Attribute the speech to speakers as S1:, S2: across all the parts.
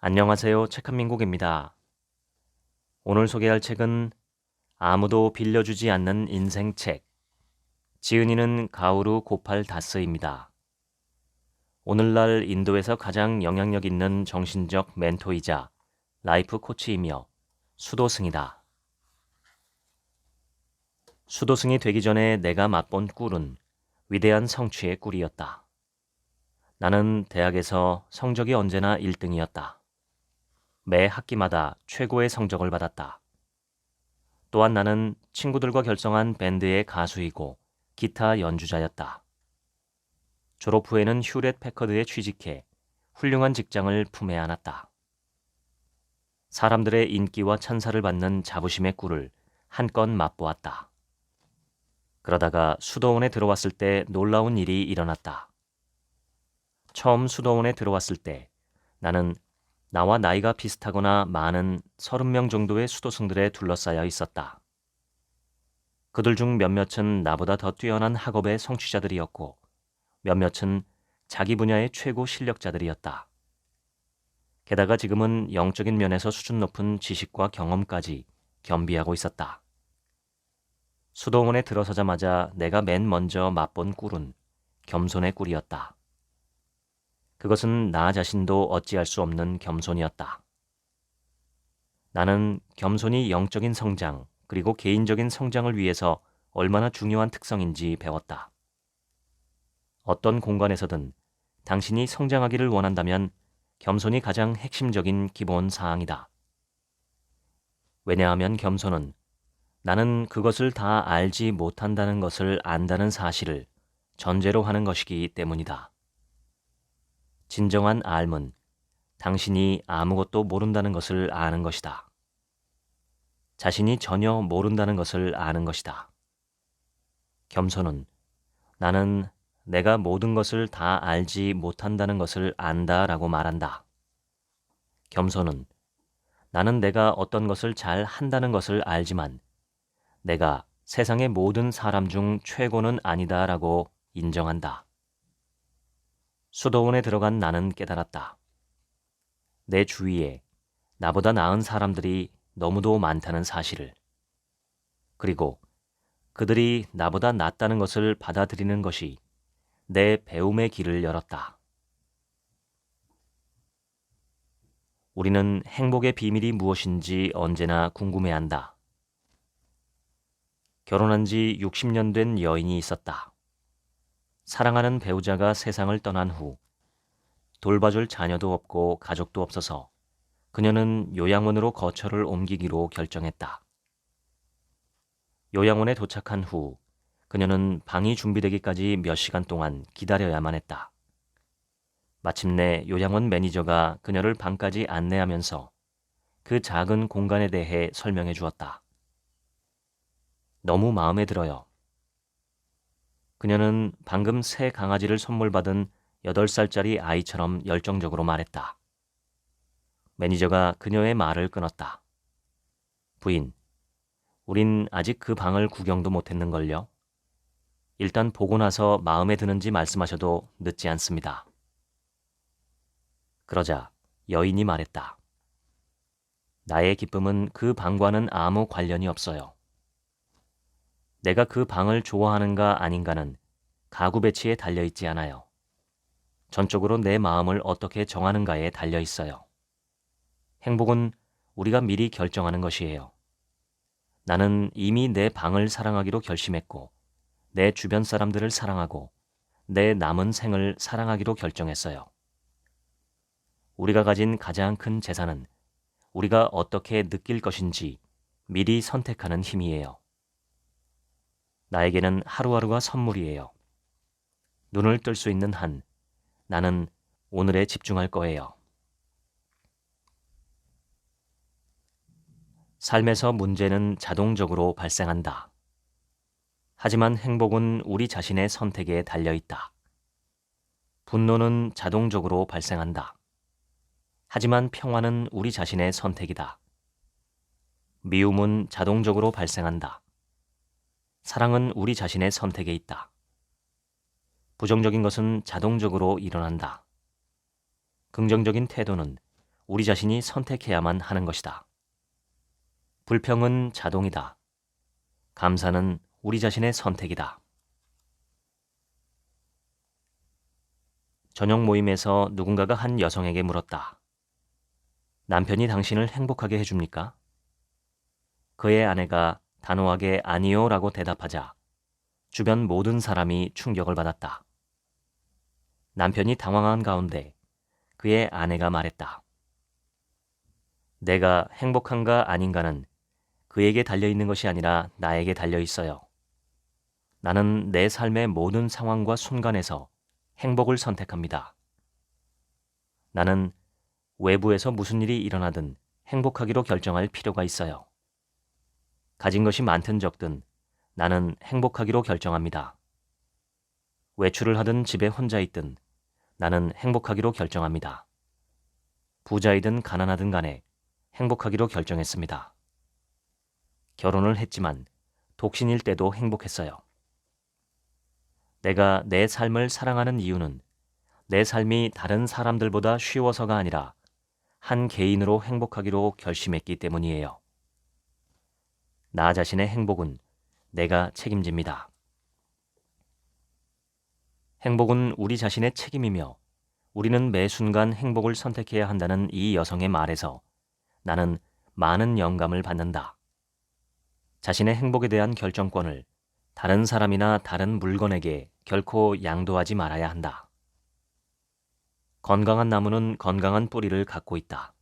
S1: 안녕하세요. 책한민국입니다. 오늘 소개할 책은 아무도 빌려주지 않는 인생책. 지은이는 가우루 고팔 다스입니다. 오늘날 인도에서 가장 영향력 있는 정신적 멘토이자 라이프 코치이며 수도승이다. 수도승이 되기 전에 내가 맛본 꿀은 위대한 성취의 꿀이었다. 나는 대학에서 성적이 언제나 1등이었다. 매 학기마다 최고의 성적을 받았다. 또한 나는 친구들과 결성한 밴드의 가수이고 기타 연주자였다. 졸업 후에는 휴렛 패커드에 취직해 훌륭한 직장을 품에 안았다. 사람들의 인기와 찬사를 받는 자부심의 꿀을 한껏 맛보았다. 그러다가 수도원에 들어왔을 때 놀라운 일이 일어났다. 처음 수도원에 들어왔을 때 나는 나와 나이가 비슷하거나 많은 30명 정도의 수도승들에 둘러싸여 있었다. 그들 중 몇몇은 나보다 더 뛰어난 학업의 성취자들이었고 몇몇은 자기 분야의 최고 실력자들이었다. 게다가 지금은 영적인 면에서 수준 높은 지식과 경험까지 겸비하고 있었다. 수도원에 들어서자마자 내가 맨 먼저 맛본 꿀은 겸손의 꿀이었다. 그것은 나 자신도 어찌할 수 없는 겸손이었다. 나는 겸손이 영적인 성장 그리고 개인적인 성장을 위해서 얼마나 중요한 특성인지 배웠다. 어떤 공간에서든 당신이 성장하기를 원한다면 겸손이 가장 핵심적인 기본 사항이다. 왜냐하면 겸손은 나는 그것을 다 알지 못한다는 것을 안다는 사실을 전제로 하는 것이기 때문이다. 진정한 알은 당신이 아무것도 모른다는 것을 아는 것이다. 자신이 전혀 모른다는 것을 아는 것이다. 겸손은 나는 내가 모든 것을 다 알지 못한다는 것을 안다라고 말한다. 겸손은 나는 내가 어떤 것을 잘 한다는 것을 알지만 내가 세상의 모든 사람 중 최고는 아니다라고 인정한다. 수도원에 들어간 나는 깨달았다. 내 주위에 나보다 나은 사람들이 너무도 많다는 사실을. 그리고 그들이 나보다 낫다는 것을 받아들이는 것이 내 배움의 길을 열었다. 우리는 행복의 비밀이 무엇인지 언제나 궁금해한다. 결혼한 지 60년 된 여인이 있었다. 사랑하는 배우자가 세상을 떠난 후 돌봐줄 자녀도 없고 가족도 없어서 그녀는 요양원으로 거처를 옮기기로 결정했다. 요양원에 도착한 후 그녀는 방이 준비되기까지 몇 시간 동안 기다려야만 했다. 마침내 요양원 매니저가 그녀를 방까지 안내하면서 그 작은 공간에 대해 설명해 주었다. 너무 마음에 들어요. 그녀는 방금 새 강아지를 선물 받은 8살짜리 아이처럼 열정적으로 말했다. 매니저가 그녀의 말을 끊었다. 부인, 우린 아직 그 방을 구경도 못했는걸요. 일단 보고 나서 마음에 드는지 말씀하셔도 늦지 않습니다. 그러자 여인이 말했다. 나의 기쁨은 그 방과는 아무 관련이 없어요. 내가 그 방을 좋아하는가 아닌가는 가구 배치에 달려있지 않아요. 전적으로 내 마음을 어떻게 정하는가에 달려있어요. 행복은 우리가 미리 결정하는 것이에요. 나는 이미 내 방을 사랑하기로 결심했고 내 주변 사람들을 사랑하고 내 남은 생을 사랑하기로 결정했어요. 우리가 가진 가장 큰 재산은 우리가 어떻게 느낄 것인지 미리 선택하는 힘이에요. 나에게는 하루하루가 선물이에요. 눈을 뜰 수 있는 한 나는 오늘에 집중할 거예요. 삶에서 문제는 자동적으로 발생한다. 하지만 행복은 우리 자신의 선택에 달려 있다. 분노는 자동적으로 발생한다. 하지만 평화는 우리 자신의 선택이다. 미움은 자동적으로 발생한다. 사랑은 우리 자신의 선택에 있다. 부정적인 것은 자동적으로 일어난다. 긍정적인 태도는 우리 자신이 선택해야만 하는 것이다. 불평은 자동이다. 감사는 우리 자신의 선택이다. 저녁 모임에서 누군가가 한 여성에게 물었다. 남편이 당신을 행복하게 해줍니까? 그의 아내가 단호하게 아니요 라고 대답하자 주변 모든 사람이 충격을 받았다. 남편이 당황한 가운데 그의 아내가 말했다. 내가 행복한가 아닌가는 그에게 달려있는 것이 아니라 나에게 달려있어요. 나는 내 삶의 모든 상황과 순간에서 행복을 선택합니다. 나는 외부에서 무슨 일이 일어나든 행복하기로 결정할 필요가 있어요. 가진 것이 많든 적든 나는 행복하기로 결정합니다. 외출을 하든 집에 혼자 있든 나는 행복하기로 결정합니다. 부자이든 가난하든 간에 행복하기로 결정했습니다. 결혼을 했지만 독신일 때도 행복했어요. 내가 내 삶을 사랑하는 이유는 내 삶이 다른 사람들보다 쉬워서가 아니라 한 개인으로 행복하기로 결심했기 때문이에요. 나 자신의 행복은 내가 책임집니다. 행복은 우리 자신의 책임이며 우리는 매 순간 행복을 선택해야 한다는 이 여성의 말에서 나는 많은 영감을 받는다. 자신의 행복에 대한 결정권을 다른 사람이나 다른 물건에게 결코 양도하지 말아야 한다. 건강한 나무는 건강한 뿌리를 갖고 있다.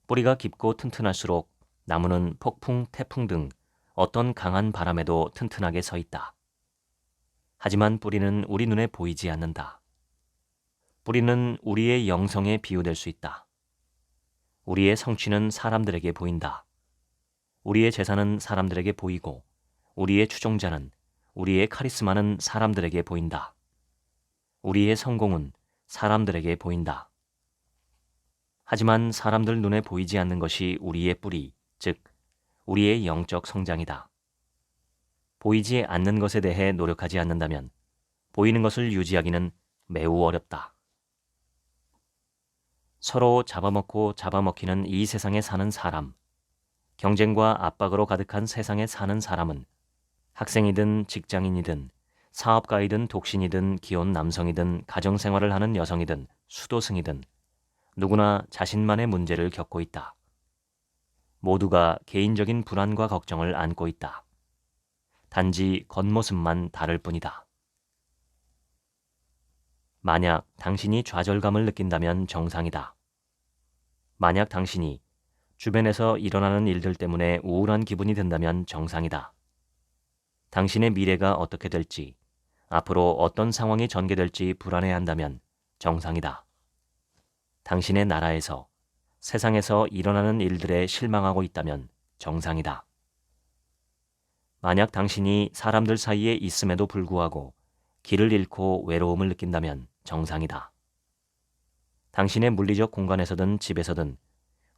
S1: 뿌리가 깊고 튼튼할수록 나무는 폭풍, 태풍 등 어떤 강한 바람에도 튼튼하게 서 있다. 하지만 뿌리는 우리 눈에 보이지 않는다. 뿌리는 우리의 영성에 비유될 수 있다. 우리의 성취는 사람들에게 보인다. 우리의 재산은 사람들에게 보이고 우리의 추종자는, 우리의 카리스마는 사람들에게 보인다. 우리의 성공은 사람들에게 보인다. 하지만 사람들 눈에 보이지 않는 것이 우리의 뿌리, 즉 우리의 영적 성장이다. 보이지 않는 것에 대해 노력하지 않는다면 보이는 것을 유지하기는 매우 어렵다. 서로 잡아먹고 잡아먹히는 이 세상에 사는 사람, 경쟁과 압박으로 가득한 세상에 사는 사람은 학생이든 직장인이든 사업가이든 독신이든 기혼 남성이든 가정생활을 하는 여성이든 수도승이든 누구나 자신만의 문제를 겪고 있다. 모두가 개인적인 불안과 걱정을 안고 있다. 단지 겉모습만 다를 뿐이다. 만약 당신이 좌절감을 느낀다면 정상이다. 만약 당신이 주변에서 일어나는 일들 때문에 우울한 기분이 든다면 정상이다. 당신의 미래가 어떻게 될지, 앞으로 어떤 상황이 전개될지 불안해한다면 정상이다. 당신의 나라에서, 세상에서 일어나는 일들에 실망하고 있다면 정상이다. 만약 당신이 사람들 사이에 있음에도 불구하고 길을 잃고 외로움을 느낀다면 정상이다. 당신의 물리적 공간에서든 집에서든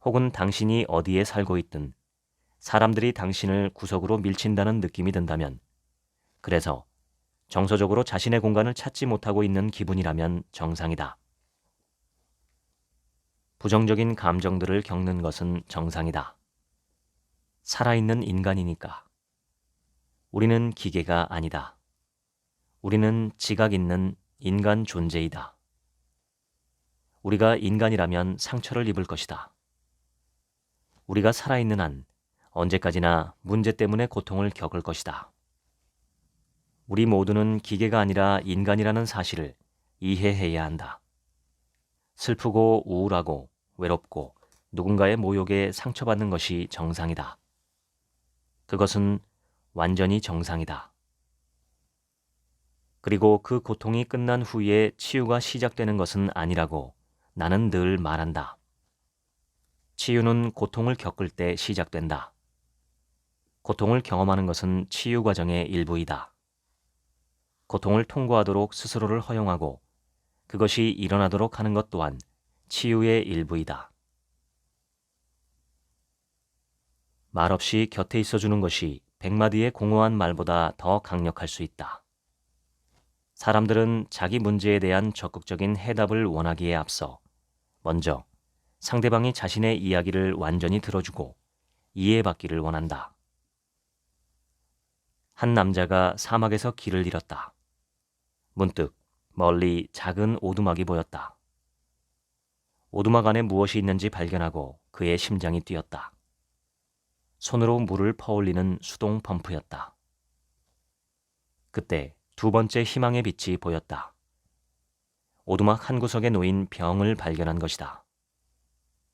S1: 혹은 당신이 어디에 살고 있든 사람들이 당신을 구석으로 밀친다는 느낌이 든다면, 그래서 정서적으로 자신의 공간을 찾지 못하고 있는 기분이라면 정상이다. 부정적인 감정들을 겪는 것은 정상이다. 살아있는 인간이니까. 우리는 기계가 아니다. 우리는 지각 있는 인간 존재이다. 우리가 인간이라면 상처를 입을 것이다. 우리가 살아있는 한 언제까지나 문제 때문에 고통을 겪을 것이다. 우리 모두는 기계가 아니라 인간이라는 사실을 이해해야 한다. 슬프고 우울하고 외롭고 누군가의 모욕에 상처받는 것이 정상이다. 그것은 완전히 정상이다. 그리고 그 고통이 끝난 후에 치유가 시작되는 것은 아니라고 나는 늘 말한다. 치유는 고통을 겪을 때 시작된다. 고통을 경험하는 것은 치유 과정의 일부이다. 고통을 통과하도록 스스로를 허용하고 그것이 일어나도록 하는 것 또한 치유의 일부이다. 말없이 곁에 있어주는 것이 100마디의 공허한 말보다 더 강력할 수 있다. 사람들은 자기 문제에 대한 적극적인 해답을 원하기에 앞서 먼저 상대방이 자신의 이야기를 완전히 들어주고 이해받기를 원한다. 한 남자가 사막에서 길을 잃었다. 문득 멀리 작은 오두막이 보였다. 오두막 안에 무엇이 있는지 발견하고 그의 심장이 뛰었다. 손으로 물을 퍼올리는 수동 펌프였다. 그때 두 번째 희망의 빛이 보였다. 오두막 한 구석에 놓인 병을 발견한 것이다.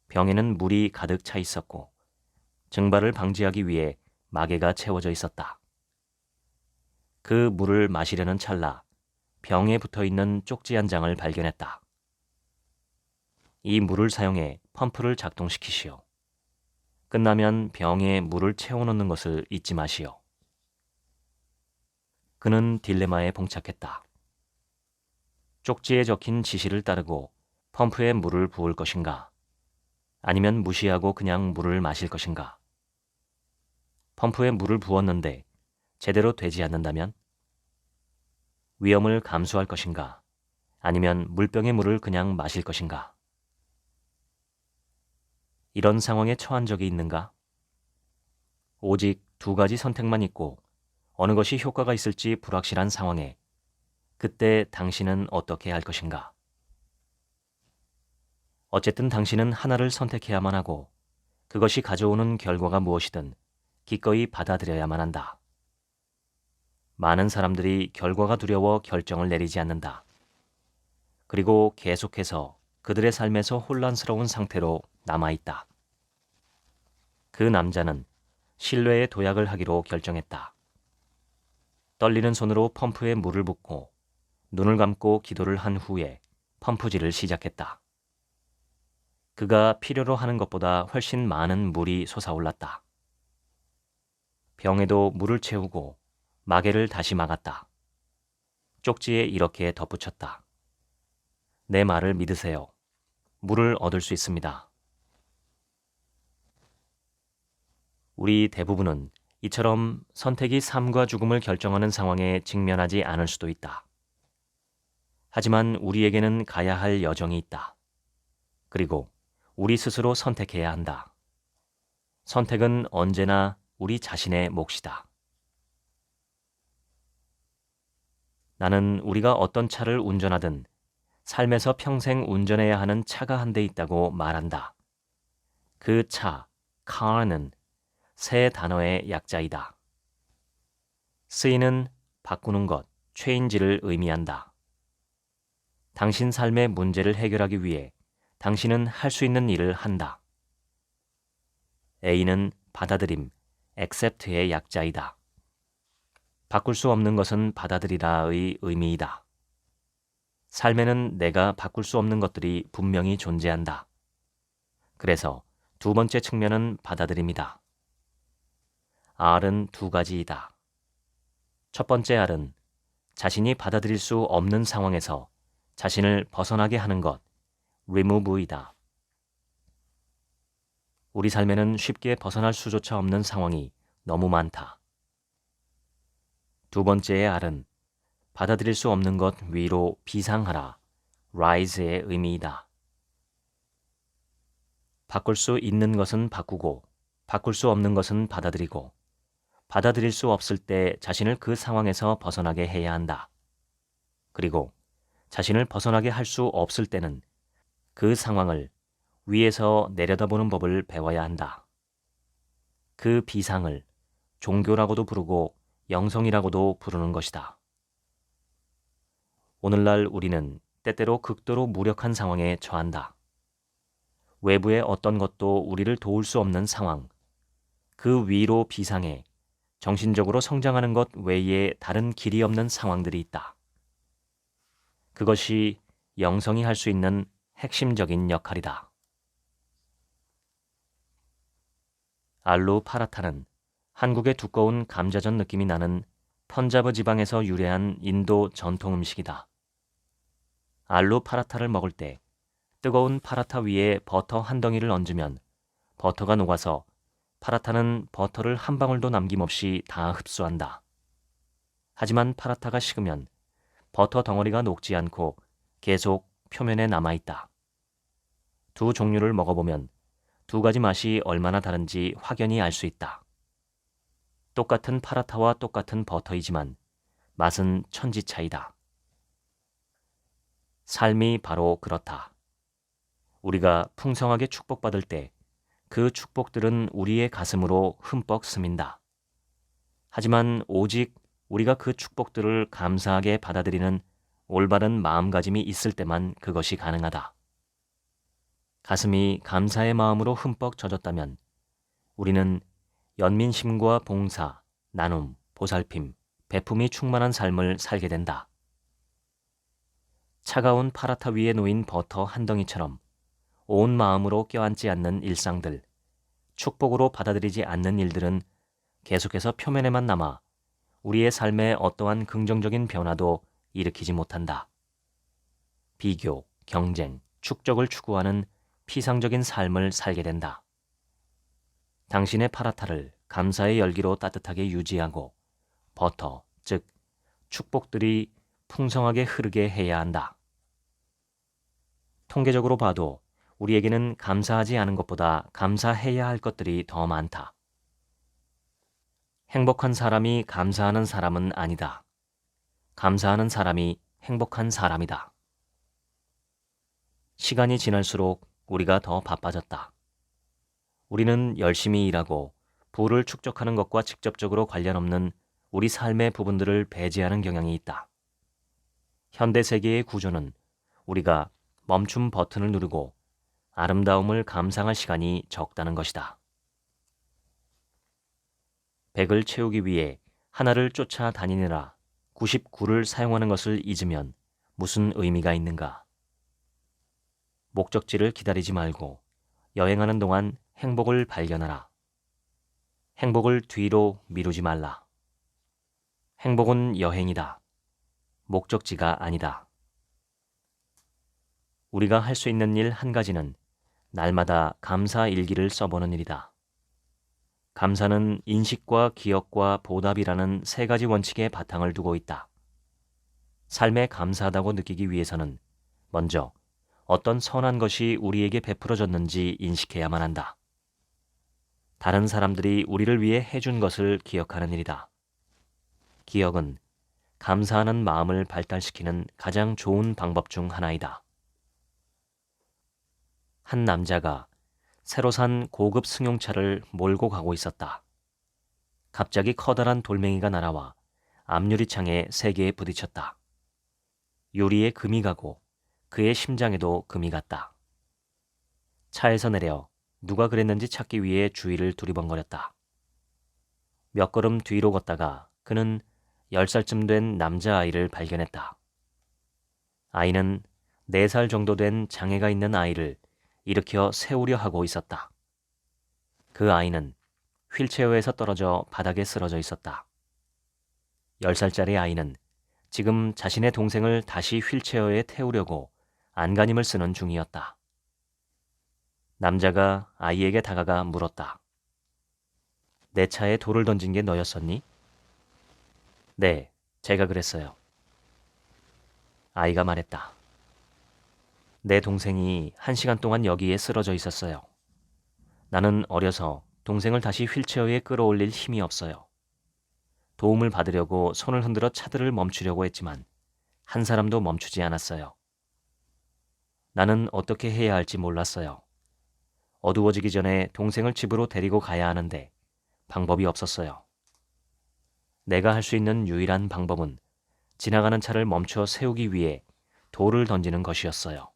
S1: 병에는 물이 가득 차 있었고 증발을 방지하기 위해 마개가 채워져 있었다. 그 물을 마시려는 찰나 병에 붙어있는 쪽지 한 장을 발견했다. 이 물을 사용해 펌프를 작동시키시오. 끝나면 병에 물을 채워넣는 것을 잊지 마시오. 그는 딜레마에 봉착했다. 쪽지에 적힌 지시를 따르고 펌프에 물을 부을 것인가? 아니면 무시하고 그냥 물을 마실 것인가? 펌프에 물을 부었는데 제대로 되지 않는다면? 위험을 감수할 것인가? 아니면 물병의 물을 그냥 마실 것인가? 이런 상황에 처한 적이 있는가? 오직 두 가지 선택만 있고 어느 것이 효과가 있을지 불확실한 상황에 그때 당신은 어떻게 할 것인가? 어쨌든 당신은 하나를 선택해야만 하고 그것이 가져오는 결과가 무엇이든 기꺼이 받아들여야만 한다. 많은 사람들이 결과가 두려워 결정을 내리지 않는다. 그리고 계속해서 그들의 삶에서 혼란스러운 상태로 남아있다. 그 남자는 신뢰의 도약을 하기로 결정했다. 떨리는 손으로 펌프에 물을 붓고 눈을 감고 기도를 한 후에 펌프질을 시작했다. 그가 필요로 하는 것보다 훨씬 많은 물이 솟아올랐다. 병에도 물을 채우고 마개를 다시 막았다. 쪽지에 이렇게 덧붙였다. 내 말을 믿으세요. 물을 얻을 수 있습니다. 우리 대부분은 이처럼 선택이 삶과 죽음을 결정하는 상황에 직면하지 않을 수도 있다. 하지만 우리에게는 가야 할 여정이 있다. 그리고 우리 스스로 선택해야 한다. 선택은 언제나 우리 자신의 몫이다. 나는 우리가 어떤 차를 운전하든 삶에서 평생 운전해야 하는 차가 한 대 있다고 말한다. 그 차, car는 세 단어의 약자이다. 쓰이는 바꾸는 것, change를 의미한다. 당신 삶의 문제를 해결하기 위해 당신은 할 수 있는 일을 한다. A는 받아들임, accept의 약자이다. 바꿀 수 없는 것은 받아들이라의 의미이다. 삶에는 내가 바꿀 수 없는 것들이 분명히 존재한다. 그래서 두 번째 측면은 받아들임이다. R은 두 가지이다. 첫 번째 R은 자신이 받아들일 수 없는 상황에서 자신을 벗어나게 하는 것, remove이다. 우리 삶에는 쉽게 벗어날 수조차 없는 상황이 너무 많다. 두 번째의 R은 받아들일 수 없는 것 위로 비상하라, rise의 의미이다. 바꿀 수 있는 것은 바꾸고, 바꿀 수 없는 것은 받아들이고, 받아들일 수 없을 때 자신을 그 상황에서 벗어나게 해야 한다. 그리고 자신을 벗어나게 할 수 없을 때는 그 상황을 위에서 내려다보는 법을 배워야 한다. 그 비상을 종교라고도 부르고 영성이라고도 부르는 것이다. 오늘날 우리는 때때로 극도로 무력한 상황에 처한다. 외부의 어떤 것도 우리를 도울 수 없는 상황, 그 위로 비상해 정신적으로 성장하는 것 외에 다른 길이 없는 상황들이 있다. 그것이 영성이 할 수 있는 핵심적인 역할이다. 알루 파라타는 한국의 두꺼운 감자전 느낌이 나는 펀자브 지방에서 유래한 인도 전통 음식이다. 알루 파라타를 먹을 때 뜨거운 파라타 위에 버터 한 덩이를 얹으면 버터가 녹아서 파라타는 버터를 한 방울도 남김없이 다 흡수한다. 하지만 파라타가 식으면 버터 덩어리가 녹지 않고 계속 표면에 남아있다. 두 종류를 먹어보면 두 가지 맛이 얼마나 다른지 확연히 알 수 있다. 똑같은 파라타와 똑같은 버터이지만 맛은 천지 차이다. 삶이 바로 그렇다. 우리가 풍성하게 축복받을 때 그 축복들은 우리의 가슴으로 흠뻑 스민다. 하지만 오직 우리가 그 축복들을 감사하게 받아들이는 올바른 마음가짐이 있을 때만 그것이 가능하다. 가슴이 감사의 마음으로 흠뻑 젖었다면 우리는 연민심과 봉사, 나눔, 보살핌, 베품이 충만한 삶을 살게 된다. 차가운 파라타 위에 놓인 버터 한 덩이처럼 온 마음으로 껴안지 않는 일상들, 축복으로 받아들이지 않는 일들은 계속해서 표면에만 남아 우리의 삶에 어떠한 긍정적인 변화도 일으키지 못한다. 비교, 경쟁, 축적을 추구하는 피상적인 삶을 살게 된다. 당신의 파라타를 감사의 열기로 따뜻하게 유지하고 버터, 즉 축복들이 풍성하게 흐르게 해야 한다. 통계적으로 봐도 우리에게는 감사하지 않은 것보다 감사해야 할 것들이 더 많다. 행복한 사람이 감사하는 사람은 아니다. 감사하는 사람이 행복한 사람이다. 시간이 지날수록 우리가 더 바빠졌다. 우리는 열심히 일하고 부를 축적하는 것과 직접적으로 관련 없는 우리 삶의 부분들을 배제하는 경향이 있다. 현대 세계의 구조는 우리가 멈춤 버튼을 누르고 아름다움을 감상할 시간이 적다는 것이다. 100을 채우기 위해 하나를 쫓아 다니느라 99를 사용하는 것을 잊으면 무슨 의미가 있는가? 목적지를 기다리지 말고 여행하는 동안 행복을 발견하라. 행복을 뒤로 미루지 말라. 행복은 여행이다. 목적지가 아니다. 우리가 할 수 있는 일 한 가지는 날마다 감사 일기를 써보는 일이다. 감사는 인식과 기억과 보답이라는 세 가지 원칙의 바탕을 두고 있다. 삶에 감사하다고 느끼기 위해서는 먼저 어떤 선한 것이 우리에게 베풀어졌는지 인식해야만 한다. 다른 사람들이 우리를 위해 해준 것을 기억하는 일이다. 기억은 감사하는 마음을 발달시키는 가장 좋은 방법 중 하나이다. 한 남자가 새로 산 고급 승용차를 몰고 가고 있었다. 갑자기 커다란 돌멩이가 날아와 앞유리창에 세 개에 부딪혔다. 유리에 금이 가고 그의 심장에도 금이 갔다. 차에서 내려 누가 그랬는지 찾기 위해 주위를 두리번거렸다. 몇 걸음 뒤로 걷다가 그는 10살쯤 된 남자아이를 발견했다. 아이는 4살 정도 된 장애가 있는 아이를 일으켜 세우려 하고 있었다. 그 아이는 휠체어에서 떨어져 바닥에 쓰러져 있었다. 10살짜리 아이는 지금 자신의 동생을 다시 휠체어에 태우려고 안간힘을 쓰는 중이었다. 남자가 아이에게 다가가 물었다. 내 차에 돌을 던진 게 너였었니? 네, 제가 그랬어요. 아이가 말했다. 내 동생이 1시간 동안 여기에 쓰러져 있었어요. 나는 어려서 동생을 다시 휠체어에 끌어올릴 힘이 없어요. 도움을 받으려고 손을 흔들어 차들을 멈추려고 했지만 한 사람도 멈추지 않았어요. 나는 어떻게 해야 할지 몰랐어요. 어두워지기 전에 동생을 집으로 데리고 가야 하는데 방법이 없었어요. 내가 할 수 있는 유일한 방법은 지나가는 차를 멈춰 세우기 위해 돌을 던지는 것이었어요.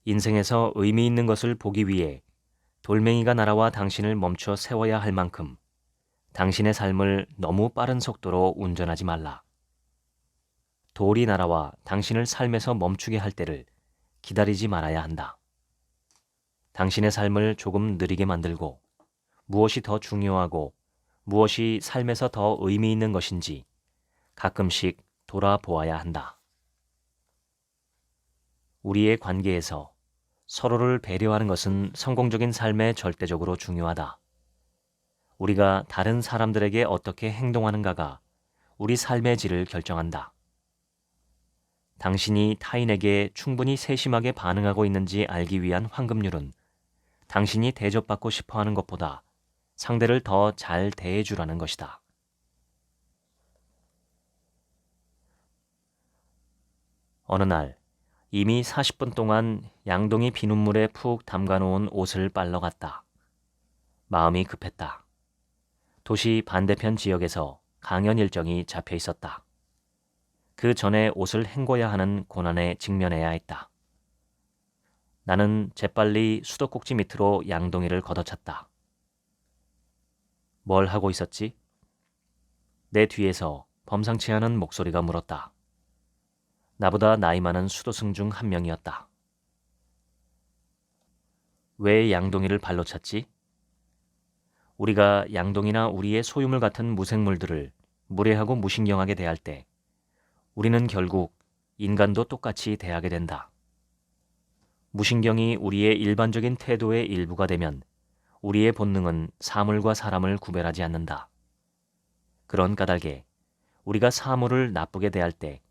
S1: 인생에서 의미 있는 것을 보기 위해 돌멩이가 날아와 당신을 멈춰 세워야 할 만큼 당신의 삶을 너무 빠른 속도로 운전하지 말라. 돌이 날아와 당신을 삶에서 멈추게 할 때를 기다리지 말아야 한다. 당신의 삶을 조금 느리게 만들고 무엇이 더 중요하고 무엇이 삶에서 더 의미 있는 것인지 가끔씩 돌아보아야 한다. 우리의 관계에서 서로를 배려하는 것은 성공적인 삶에 절대적으로 중요하다. 우리가 다른 사람들에게 어떻게 행동하는가가 우리 삶의 질을 결정한다. 당신이 타인에게 충분히 세심하게 반응하고 있는지 알기 위한 황금률은 당신이 대접받고 싶어 하는 것보다 상대를 더 잘 대해주라는 것이다. 어느 날 이미 40분 동안 양동이 비눗물에 푹 담가놓은 옷을 빨러 갔다. 마음이 급했다. 도시 반대편 지역에서 강연 일정이 잡혀 있었다. 그 전에 옷을 헹궈야 하는 고난에 직면해야 했다. 나는 재빨리 수도꼭지 밑으로 양동이를 걷어찼다. 뭘 하고 있었지? 내 뒤에서 범상치 않은 목소리가 물었다. 나보다 나이 많은 수도승 중 한 명이었다. 왜 양동이를 발로 찼지? 우리가 양동이나 우리의 소유물 같은 무생물들을 무례하고 무신경하게 대할 때 우리는 결국 인간도 똑같이 대하게 된다. 무신경이 우리의 일반적인 태도의 일부가 되면 우리의 본능은 사물과 사람을 구별하지 않는다. 그런 까닭에 우리가 사물을 나쁘게 대할 때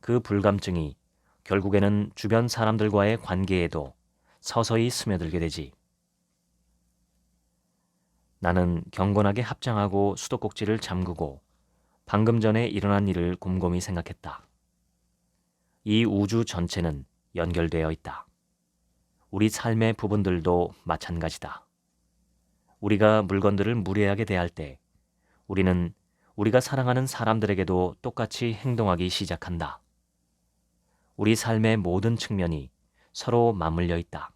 S1: 그 불감증이 결국에는 주변 사람들과의 관계에도 서서히 스며들게 되지. 나는 경건하게 합장하고 수도꼭지를 잠그고 방금 전에 일어난 일을 곰곰이 생각했다. 이 우주 전체는 연결되어 있다. 우리 삶의 부분들도 마찬가지다. 우리가 물건들을 무례하게 대할 때 우리는 우리가 사랑하는 사람들에게도 똑같이 행동하기 시작한다. 우리 삶의 모든 측면이 서로 맞물려 있다.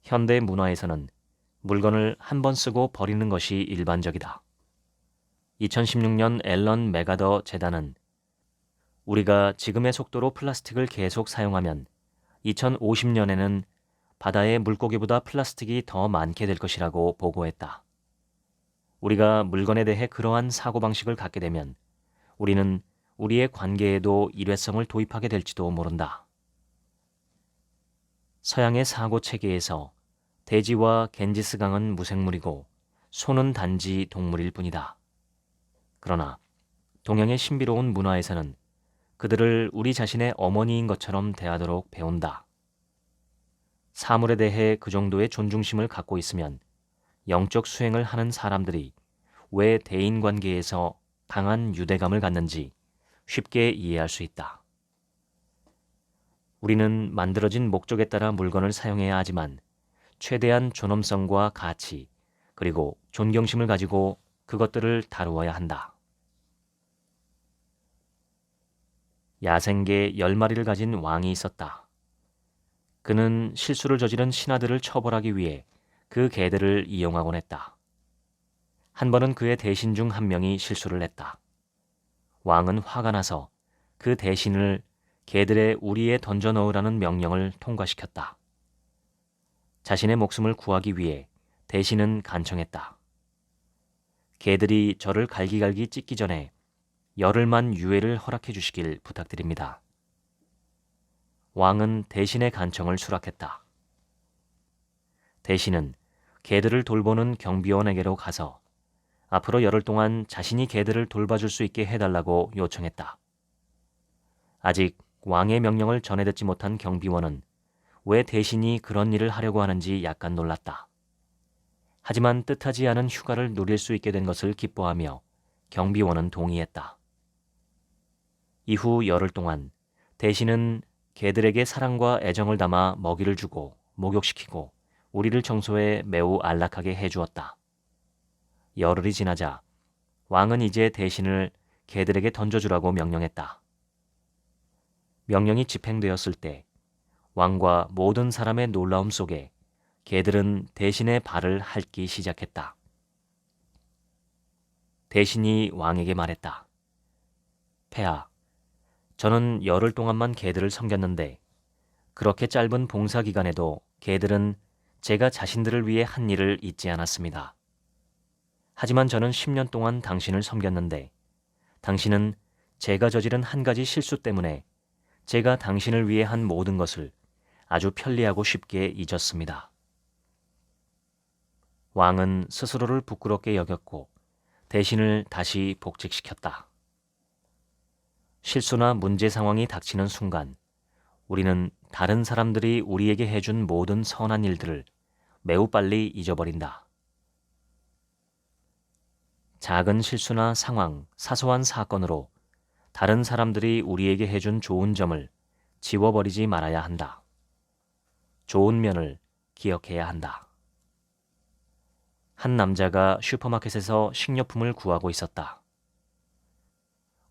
S1: 현대 문화에서는 물건을 한 번 쓰고 버리는 것이 일반적이다. 2016년 앨런 맥가더 재단은 우리가 지금의 속도로 플라스틱을 계속 사용하면 2050년에는 바다의 물고기보다 플라스틱이 더 많게 될 것이라고 보고했다. 우리가 물건에 대해 그러한 사고방식을 갖게 되면 우리는 우리의 관계에도 일회성을 도입하게 될지도 모른다. 서양의 사고 체계에서 돼지와 겐지스강은 무생물이고 소는 단지 동물일 뿐이다. 그러나 동양의 신비로운 문화에서는 그들을 우리 자신의 어머니인 것처럼 대하도록 배운다. 사물에 대해 그 정도의 존중심을 갖고 있으면 영적 수행을 하는 사람들이 왜 대인관계에서 강한 유대감을 갖는지 쉽게 이해할 수 있다. 우리는 만들어진 목적에 따라 물건을 사용해야 하지만 최대한 존엄성과 가치 그리고 존경심을 가지고 그것들을 다루어야 한다. 야생개 10마리를 가진 왕이 있었다. 그는 실수를 저지른 신하들을 처벌하기 위해 그 개들을 이용하곤 했다. 한 번은 그의 대신 중 한 명이 실수를 했다. 왕은 화가 나서 그 대신을 개들의 우리에 던져 넣으라는 명령을 통과시켰다. 자신의 목숨을 구하기 위해 대신은 간청했다. 개들이 저를 갈기갈기 찢기 전에 열흘만 유예를 허락해 주시길 부탁드립니다. 왕은 대신의 간청을 수락했다. 대신은 개들을 돌보는 경비원에게로 가서 앞으로 열흘 동안 자신이 개들을 돌봐줄 수 있게 해달라고 요청했다. 아직 왕의 명령을 전해 듣지 못한 경비원은 왜 대신이 그런 일을 하려고 하는지 약간 놀랐다. 하지만 뜻하지 않은 휴가를 누릴 수 있게 된 것을 기뻐하며 경비원은 동의했다. 이후 열흘 동안 대신은 개들에게 사랑과 애정을 담아 먹이를 주고 목욕시키고 우리를 청소해 매우 안락하게 해주었다. 열흘이 지나자 왕은 이제 대신을 개들에게 던져주라고 명령했다. 명령이 집행되었을 때 왕과 모든 사람의 놀라움 속에 개들은 대신의 발을 핥기 시작했다. 대신이 왕에게 말했다. 폐하, 저는 열흘 동안만 개들을 섬겼는데 그렇게 짧은 봉사 기간에도 개들은 제가 자신들을 위해 한 일을 잊지 않았습니다. 하지만 저는 10년 동안 당신을 섬겼는데 당신은 제가 저지른 한 가지 실수 때문에 제가 당신을 위해 한 모든 것을 아주 편리하고 쉽게 잊었습니다. 왕은 스스로를 부끄럽게 여겼고 대신을 다시 복직시켰다. 실수나 문제 상황이 닥치는 순간 우리는 다른 사람들이 우리에게 해준 모든 선한 일들을 매우 빨리 잊어버린다. 작은 실수나 상황, 사소한 사건으로 다른 사람들이 우리에게 해준 좋은 점을 지워버리지 말아야 한다. 좋은 면을 기억해야 한다. 한 남자가 슈퍼마켓에서 식료품을 구하고 있었다.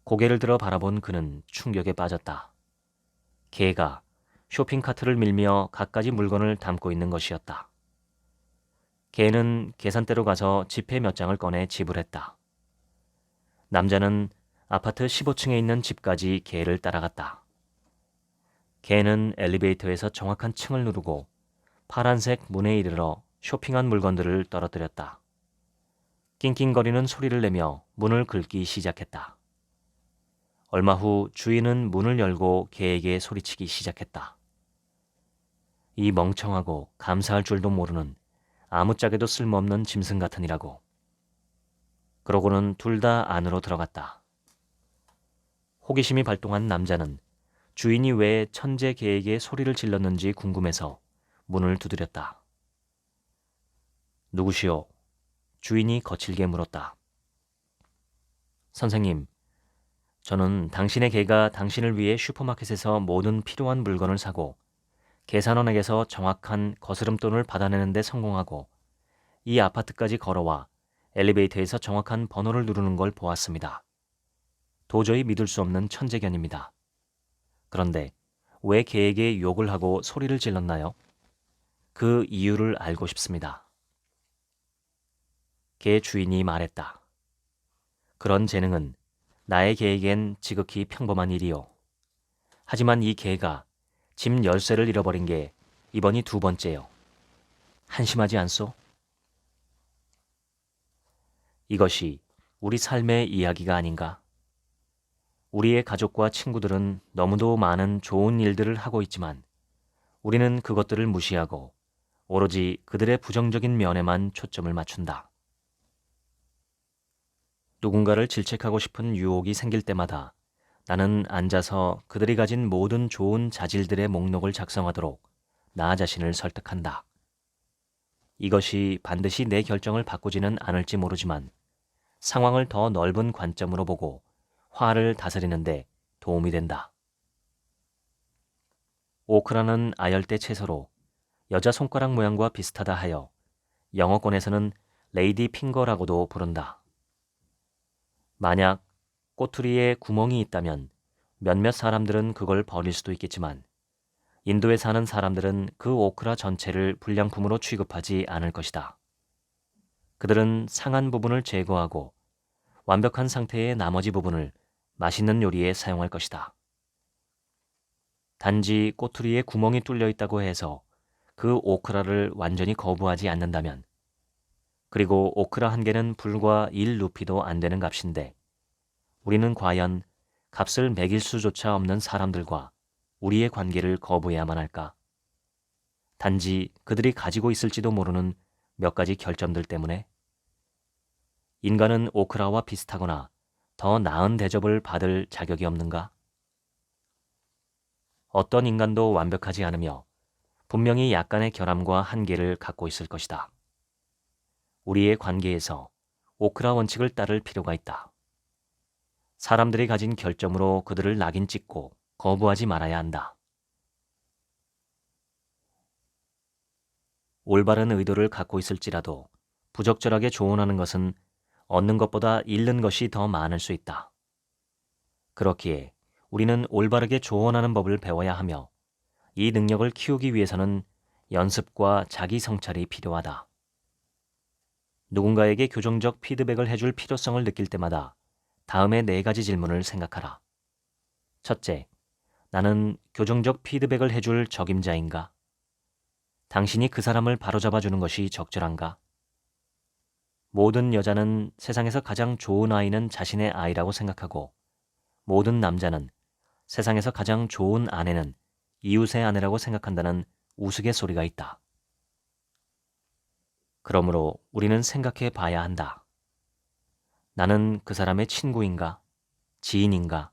S1: 고개를 들어 바라본 그는 충격에 빠졌다. 개가 쇼핑카트를 밀며 갖가지 물건을 담고 있는 것이었다. 개는 계산대로 가서 지폐 몇 장을 꺼내 지불했다. 남자는 아파트 15층에 있는 집까지 개를 따라갔다. 개는 엘리베이터에서 정확한 층을 누르고 파란색 문에 이르러 쇼핑한 물건들을 떨어뜨렸다. 낑낑거리는 소리를 내며 문을 긁기 시작했다. 얼마 후 주인은 문을 열고 개에게 소리치기 시작했다. 이 멍청하고 감사할 줄도 모르는 아무짝에도 쓸모없는 짐승 같으니라고. 그러고는 둘 다 안으로 들어갔다. 호기심이 발동한 남자는 주인이 왜 천재 개에게 소리를 질렀는지 궁금해서 문을 두드렸다. 누구시오? 주인이 거칠게 물었다. 선생님, 저는 당신의 개가 당신을 위해 슈퍼마켓에서 모든 필요한 물건을 사고 계산원에게서 정확한 거스름돈을 받아내는 데 성공하고 이 아파트까지 걸어와 엘리베이터에서 정확한 번호를 누르는 걸 보았습니다. 도저히 믿을 수 없는 천재견입니다. 그런데 왜 개에게 욕을 하고 소리를 질렀나요? 그 이유를 알고 싶습니다. 개 주인이 말했다. 그런 재능은 나의 개에겐 지극히 평범한 일이요. 하지만 이 개가 집 열쇠를 잃어버린 게 이번이 두 번째요. 한심하지 않소? 이것이 우리 삶의 이야기가 아닌가? 우리의 가족과 친구들은 너무도 많은 좋은 일들을 하고 있지만 우리는 그것들을 무시하고 오로지 그들의 부정적인 면에만 초점을 맞춘다. 누군가를 질책하고 싶은 유혹이 생길 때마다 나는 앉아서 그들이 가진 모든 좋은 자질들의 목록을 작성하도록 나 자신을 설득한다. 이것이 반드시 내 결정을 바꾸지는 않을지 모르지만 상황을 더 넓은 관점으로 보고 화를 다스리는데 도움이 된다. 오크라는 아열대 채소로 여자 손가락 모양과 비슷하다 하여 영어권에서는 레이디 핑거라고도 부른다. 만약 꼬투리에 구멍이 있다면 몇몇 사람들은 그걸 버릴 수도 있겠지만 인도에 사는 사람들은 그 오크라 전체를 불량품으로 취급하지 않을 것이다. 그들은 상한 부분을 제거하고 완벽한 상태의 나머지 부분을 맛있는 요리에 사용할 것이다. 단지 꼬투리에 구멍이 뚫려 있다고 해서 그 오크라를 완전히 거부하지 않는다면, 그리고 오크라 한 개는 불과 1루피도 안 되는 값인데 우리는 과연 값을 매길 수조차 없는 사람들과 우리의 관계를 거부해야만 할까? 단지 그들이 가지고 있을지도 모르는 몇 가지 결점들 때문에? 인간은 오크라와 비슷하거나 더 나은 대접을 받을 자격이 없는가? 어떤 인간도 완벽하지 않으며 분명히 약간의 결함과 한계를 갖고 있을 것이다. 우리의 관계에서 오크라 원칙을 따를 필요가 있다. 사람들이 가진 결점으로 그들을 낙인 찍고 거부하지 말아야 한다. 올바른 의도를 갖고 있을지라도 부적절하게 조언하는 것은 얻는 것보다 잃는 것이 더 많을 수 있다. 그렇기에 우리는 올바르게 조언하는 법을 배워야 하며 이 능력을 키우기 위해서는 연습과 자기 성찰이 필요하다. 누군가에게 교정적 피드백을 해줄 필요성을 느낄 때마다 다음의 4가지 질문을 생각하라. 첫째, 나는 교정적 피드백을 해줄 적임자인가? 당신이 그 사람을 바로잡아주는 것이 적절한가? 모든 여자는 세상에서 가장 좋은 아이는 자신의 아이라고 생각하고 모든 남자는 세상에서 가장 좋은 아내는 이웃의 아내라고 생각한다는 우스갯소리가 있다. 그러므로 우리는 생각해 봐야 한다. 나는 그 사람의 친구인가? 지인인가?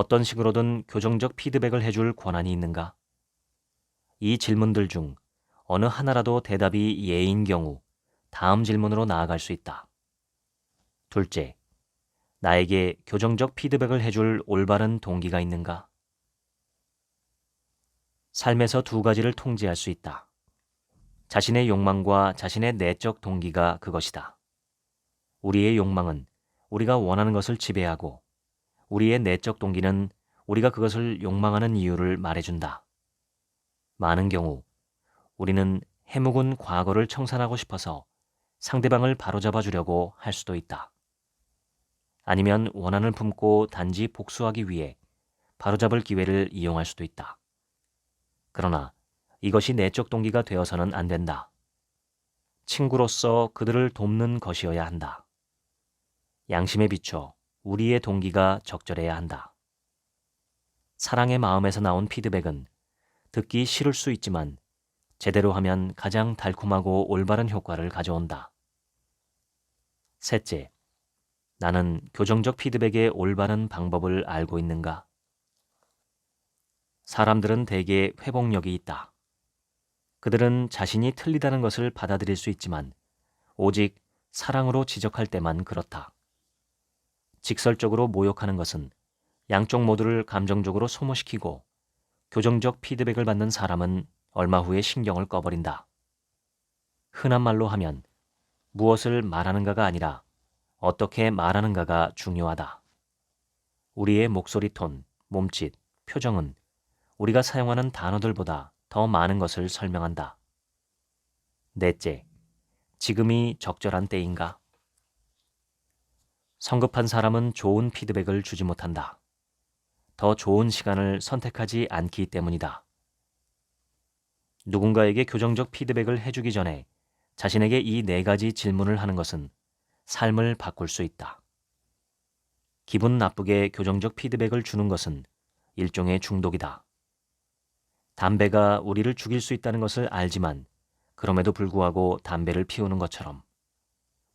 S1: 어떤 식으로든 교정적 피드백을 해줄 권한이 있는가? 이 질문들 중 어느 하나라도 대답이 예인 경우 다음 질문으로 나아갈 수 있다. 둘째, 나에게 교정적 피드백을 해줄 올바른 동기가 있는가? 삶에서 두 가지를 통제할 수 있다. 자신의 욕망과 자신의 내적 동기가 그것이다. 우리의 욕망은 우리가 원하는 것을 지배하고 우리의 내적 동기는 우리가 그것을 욕망하는 이유를 말해준다. 많은 경우 우리는 해묵은 과거를 청산하고 싶어서 상대방을 바로잡아 주려고 할 수도 있다. 아니면 원한을 품고 단지 복수하기 위해 바로잡을 기회를 이용할 수도 있다. 그러나 이것이 내적 동기가 되어서는 안 된다. 친구로서 그들을 돕는 것이어야 한다. 양심에 비춰 우리의 동기가 적절해야 한다. 사랑의 마음에서 나온 피드백은 듣기 싫을 수 있지만 제대로 하면 가장 달콤하고 올바른 효과를 가져온다. 셋째, 나는 교정적 피드백의 올바른 방법을 알고 있는가? 사람들은 대개 회복력이 있다. 그들은 자신이 틀리다는 것을 받아들일 수 있지만 오직 사랑으로 지적할 때만 그렇다. 직설적으로 모욕하는 것은 양쪽 모두를 감정적으로 소모시키고 교정적 피드백을 받는 사람은 얼마 후에 신경을 꺼버린다. 흔한 말로 하면 무엇을 말하는가가 아니라 어떻게 말하는가가 중요하다. 우리의 목소리 톤, 몸짓, 표정은 우리가 사용하는 단어들보다 더 많은 것을 설명한다. 넷째, 지금이 적절한 때인가? 성급한 사람은 좋은 피드백을 주지 못한다. 더 좋은 시간을 선택하지 않기 때문이다. 누군가에게 교정적 피드백을 해주기 전에 자신에게 이 네 가지 질문을 하는 것은 삶을 바꿀 수 있다. 기분 나쁘게 교정적 피드백을 주는 것은 일종의 중독이다. 담배가 우리를 죽일 수 있다는 것을 알지만 그럼에도 불구하고 담배를 피우는 것처럼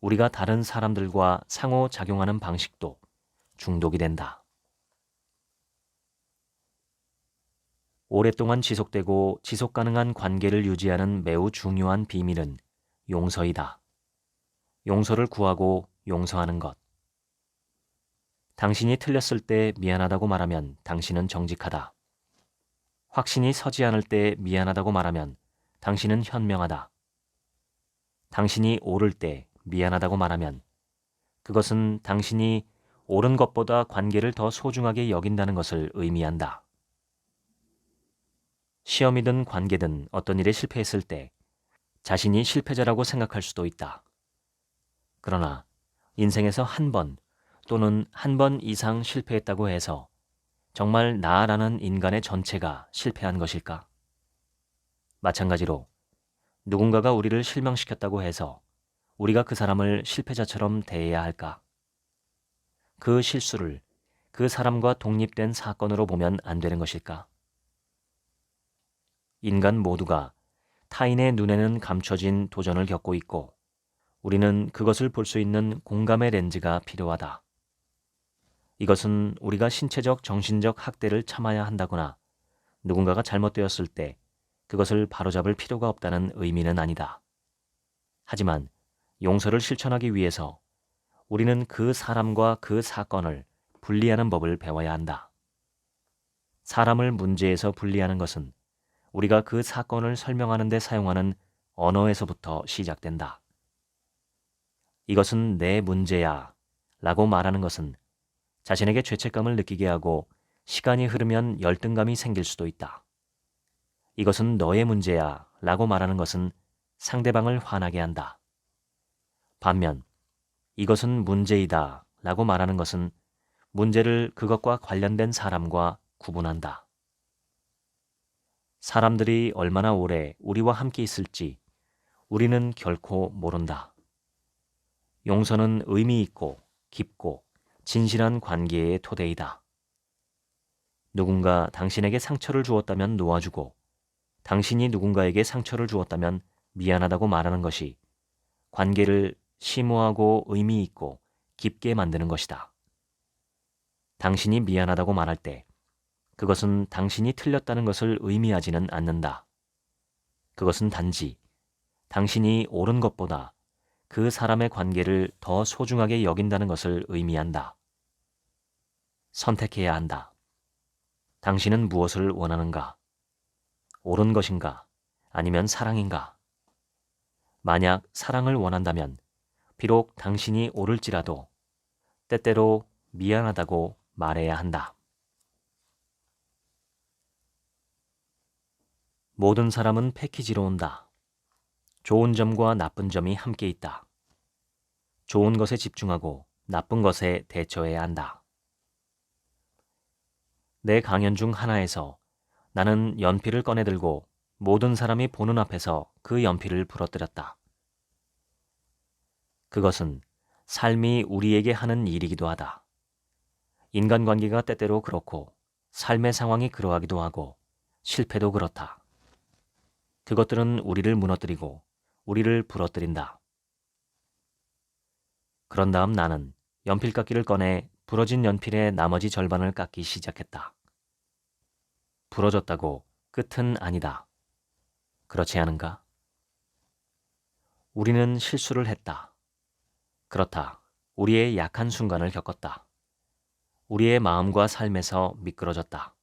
S1: 우리가 다른 사람들과 상호작용하는 방식도 중독이 된다. 오랫동안 지속되고 지속 가능한 관계를 유지하는 매우 중요한 비밀은 용서이다. 용서를 구하고 용서하는 것. 당신이 틀렸을 때 미안하다고 말하면 당신은 정직하다. 확신이 서지 않을 때 미안하다고 말하면 당신은 현명하다. 당신이 옳을 때 미안하다고 말하면 그것은 당신이 옳은 것보다 관계를 더 소중하게 여긴다는 것을 의미한다. 시험이든 관계든 어떤 일에 실패했을 때 자신이 실패자라고 생각할 수도 있다. 그러나 인생에서 한 번 또는 한 번 이상 실패했다고 해서 정말 나라는 인간의 전체가 실패한 것일까? 마찬가지로 누군가가 우리를 실망시켰다고 해서 우리가 그 사람을 실패자처럼 대해야 할까? 그 실수를 그 사람과 독립된 사건으로 보면 안 되는 것일까? 인간 모두가 타인의 눈에는 감춰진 도전을 겪고 있고 우리는 그것을 볼 수 있는 공감의 렌즈가 필요하다. 이것은 우리가 신체적, 정신적 학대를 참아야 한다거나 누군가가 잘못되었을 때 그것을 바로잡을 필요가 없다는 의미는 아니다. 하지만 용서를 실천하기 위해서 우리는 그 사람과 그 사건을 분리하는 법을 배워야 한다. 사람을 문제에서 분리하는 것은 우리가 그 사건을 설명하는 데 사용하는 언어에서부터 시작된다. 이것은 내 문제야 라고 말하는 것은 자신에게 죄책감을 느끼게 하고 시간이 흐르면 열등감이 생길 수도 있다. 이것은 너의 문제야 라고 말하는 것은 상대방을 화나게 한다. 반면 이것은 문제이다 라고 말하는 것은 문제를 그것과 관련된 사람과 구분한다. 사람들이 얼마나 오래 우리와 함께 있을지 우리는 결코 모른다. 용서는 의미 있고 깊고 진실한 관계의 토대이다. 누군가 당신에게 상처를 주었다면 놓아주고 당신이 누군가에게 상처를 주었다면 미안하다고 말하는 것이 관계를 심오하고 의미 있고 깊게 만드는 것이다. 당신이 미안하다고 말할 때 그것은 당신이 틀렸다는 것을 의미하지는 않는다. 그것은 단지 당신이 옳은 것보다 그 사람의 관계를 더 소중하게 여긴다는 것을 의미한다. 선택해야 한다. 당신은 무엇을 원하는가? 옳은 것인가? 아니면 사랑인가? 만약 사랑을 원한다면 비록 당신이 옳을지라도 때때로 미안하다고 말해야 한다. 모든 사람은 패키지로 온다. 좋은 점과 나쁜 점이 함께 있다. 좋은 것에 집중하고 나쁜 것에 대처해야 한다. 내 강연 중 하나에서 나는 연필을 꺼내들고 모든 사람이 보는 앞에서 그 연필을 부러뜨렸다. 그것은 삶이 우리에게 하는 일이기도 하다. 인간관계가 때때로 그렇고 삶의 상황이 그러하기도 하고 실패도 그렇다. 그것들은 우리를 무너뜨리고 우리를 부러뜨린다. 그런 다음 나는 연필깎이를 꺼내 부러진 연필의 나머지 절반을 깎기 시작했다. 부러졌다고 끝은 아니다. 그렇지 않은가? 우리는 실수를 했다. 그렇다. 우리의 약한 순간을 겪었다. 우리의 마음과 삶에서 미끄러졌다.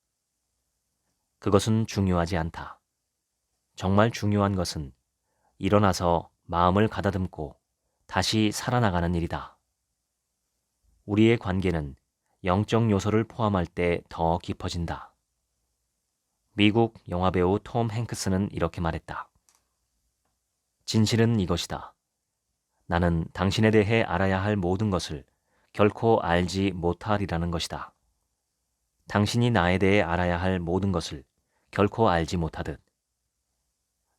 S1: 그것은 중요하지 않다. 정말 중요한 것은 일어나서 마음을 가다듬고 다시 살아나가는 일이다. 우리의 관계는 영적 요소를 포함할 때 더 깊어진다. 미국 영화배우 톰 행크스는 이렇게 말했다. 진실은 이것이다. 나는 당신에 대해 알아야 할 모든 것을 결코 알지 못하리라는 것이다. 당신이 나에 대해 알아야 할 모든 것을 결코 알지 못하듯.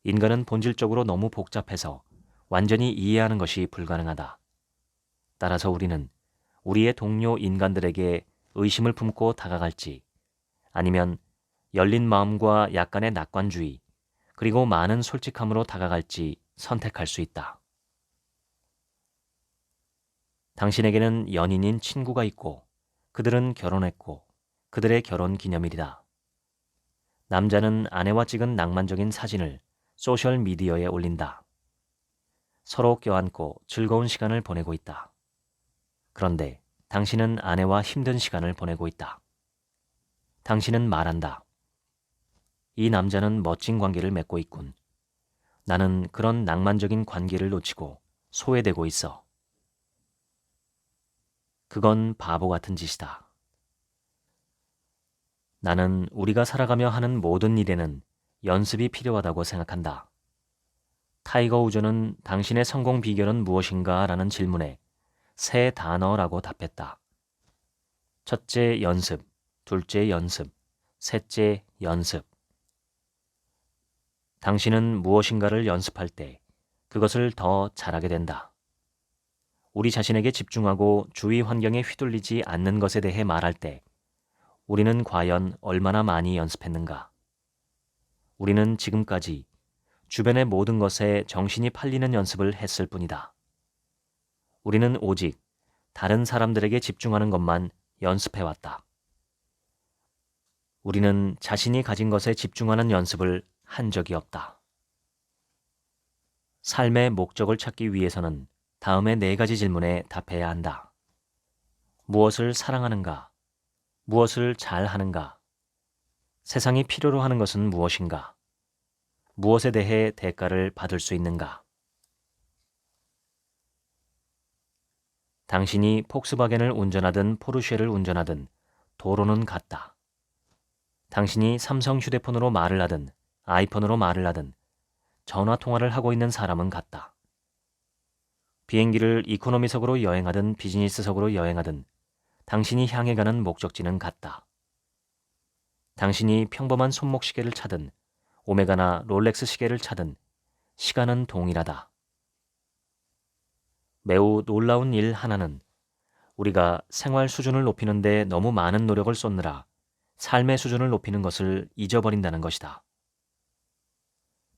S1: 인간은 본질적으로 너무 복잡해서 완전히 이해하는 것이 불가능하다. 따라서 우리는 우리의 동료 인간들에게 의심을 품고 다가갈지 아니면 열린 마음과 약간의 낙관주의 그리고 많은 솔직함으로 다가갈지 선택할 수 있다. 당신에게는 연인인 친구가 있고 그들은 결혼했고 그들의 결혼 기념일이다. 남자는 아내와 찍은 낭만적인 사진을 소셜미디어에 올린다. 서로 껴안고 즐거운 시간을 보내고 있다. 그런데 당신은 아내와 힘든 시간을 보내고 있다. 당신은 말한다. 이 남자는 멋진 관계를 맺고 있군. 나는 그런 낭만적인 관계를 놓치고 소외되고 있어. 그건 바보 같은 짓이다. 나는 우리가 살아가며 하는 모든 일에는 연습이 필요하다고 생각한다. 타이거 우즈는 당신의 성공 비결은 무엇인가? 라는 질문에 세 단어라고 답했다. 첫째 연습, 둘째 연습, 셋째 연습. 당신은 무엇인가를 연습할 때 그것을 더 잘하게 된다. 우리 자신에게 집중하고 주위 환경에 휘둘리지 않는 것에 대해 말할 때 우리는 과연 얼마나 많이 연습했는가? 우리는 지금까지 주변의 모든 것에 정신이 팔리는 연습을 했을 뿐이다. 우리는 오직 다른 사람들에게 집중하는 것만 연습해왔다. 우리는 자신이 가진 것에 집중하는 연습을 한 적이 없다. 삶의 목적을 찾기 위해서는 다음의 4가지 질문에 답해야 한다. 무엇을 사랑하는가? 무엇을 잘하는가? 세상이 필요로 하는 것은 무엇인가? 무엇에 대해 대가를 받을 수 있는가? 당신이 폭스바겐을 운전하든 포르쉐를 운전하든 도로는 같다. 당신이 삼성 휴대폰으로 말을 하든 아이폰으로 말을 하든 전화 통화를 하고 있는 사람은 같다. 비행기를 이코노미석으로 여행하든 비즈니스석으로 여행하든 당신이 향해 가는 목적지는 같다. 당신이 평범한 손목시계를 차든 오메가나 롤렉스 시계를 차든 시간은 동일하다. 매우 놀라운 일 하나는 우리가 생활 수준을 높이는 데 너무 많은 노력을 쏟느라 삶의 수준을 높이는 것을 잊어버린다는 것이다.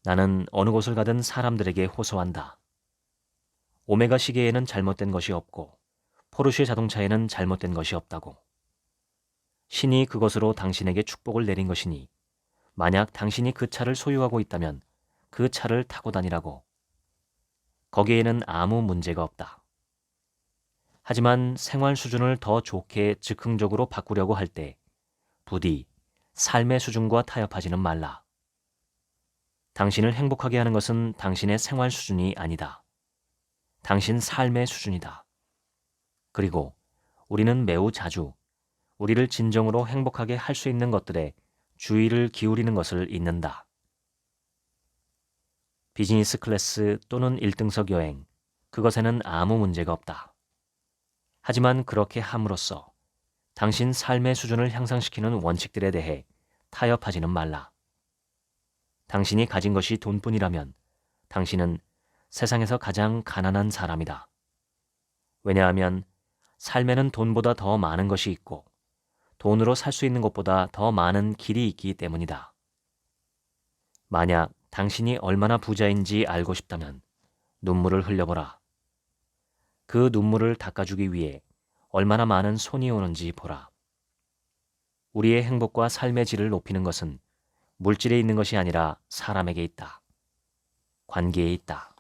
S1: 나는 어느 곳을 가든 사람들에게 호소한다. 오메가 시계에는 잘못된 것이 없고 포르쉐 자동차에는 잘못된 것이 없다고. 신이 그것으로 당신에게 축복을 내린 것이니 만약 당신이 그 차를 소유하고 있다면 그 차를 타고 다니라고. 거기에는 아무 문제가 없다. 하지만 생활 수준을 더 좋게 즉흥적으로 바꾸려고 할 때 부디 삶의 수준과 타협하지는 말라. 당신을 행복하게 하는 것은 당신의 생활 수준이 아니다. 당신 삶의 수준이다. 그리고 우리는 매우 자주 우리를 진정으로 행복하게 할 수 있는 것들에 주의를 기울이는 것을 잊는다. 비즈니스 클래스 또는 1등석 여행, 그것에는 아무 문제가 없다. 하지만 그렇게 함으로써 당신 삶의 수준을 향상시키는 원칙들에 대해 타협하지는 말라. 당신이 가진 것이 돈뿐이라면 당신은 세상에서 가장 가난한 사람이다. 왜냐하면 삶에는 돈보다 더 많은 것이 있고 돈으로 살 수 있는 것보다 더 많은 길이 있기 때문이다. 만약 당신이 얼마나 부자인지 알고 싶다면 눈물을 흘려보라. 그 눈물을 닦아주기 위해 얼마나 많은 손이 오는지 보라. 우리의 행복과 삶의 질을 높이는 것은 물질에 있는 것이 아니라 사람에게 있다. 관계에 있다.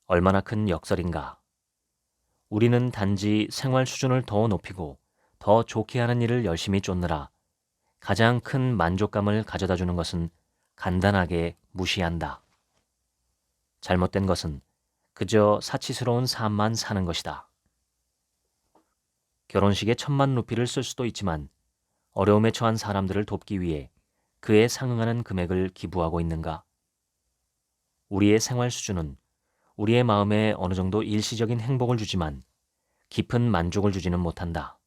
S1: 얼마나 큰 역설인가. 우리는 단지 생활 수준을 더 높이고 더 좋게 하는 일을 열심히 쫓느라 가장 큰 만족감을 가져다 주는 것은 간단하게 무시한다. 잘못된 것은 그저 사치스러운 삶만 사는 것이다. 결혼식에 1,000만 루피를 쓸 수도 있지만 어려움에 처한 사람들을 돕기 위해 그에 상응하는 금액을 기부하고 있는가? 우리의 생활 수준은 우리의 마음에 어느 정도 일시적인 행복을 주지만 깊은 만족을 주지는 못한다.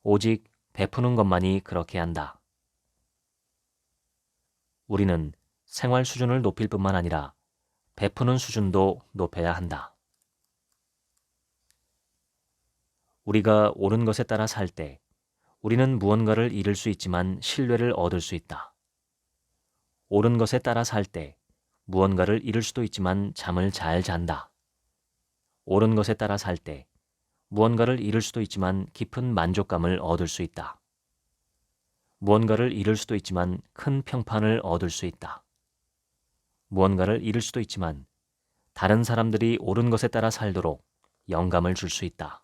S1: 오직 베푸는 것만이 그렇게 한다. 우리는 생활 수준을 높일 뿐만 아니라 베푸는 수준도 높여야 한다. 우리가 옳은 것에 따라 살 때 우리는 무언가를 잃을 수 있지만 신뢰를 얻을 수 있다. 옳은 것에 따라 살 때 무언가를 잃을 수도 있지만 잠을 잘 잔다. 옳은 것에 따라 살 때 무언가를 잃을 수도 있지만 깊은 만족감을 얻을 수 있다. 무언가를 잃을 수도 있지만 큰 평판을 얻을 수 있다. 무언가를 잃을 수도 있지만 다른 사람들이 옳은 것에 따라 살도록 영감을 줄 수 있다.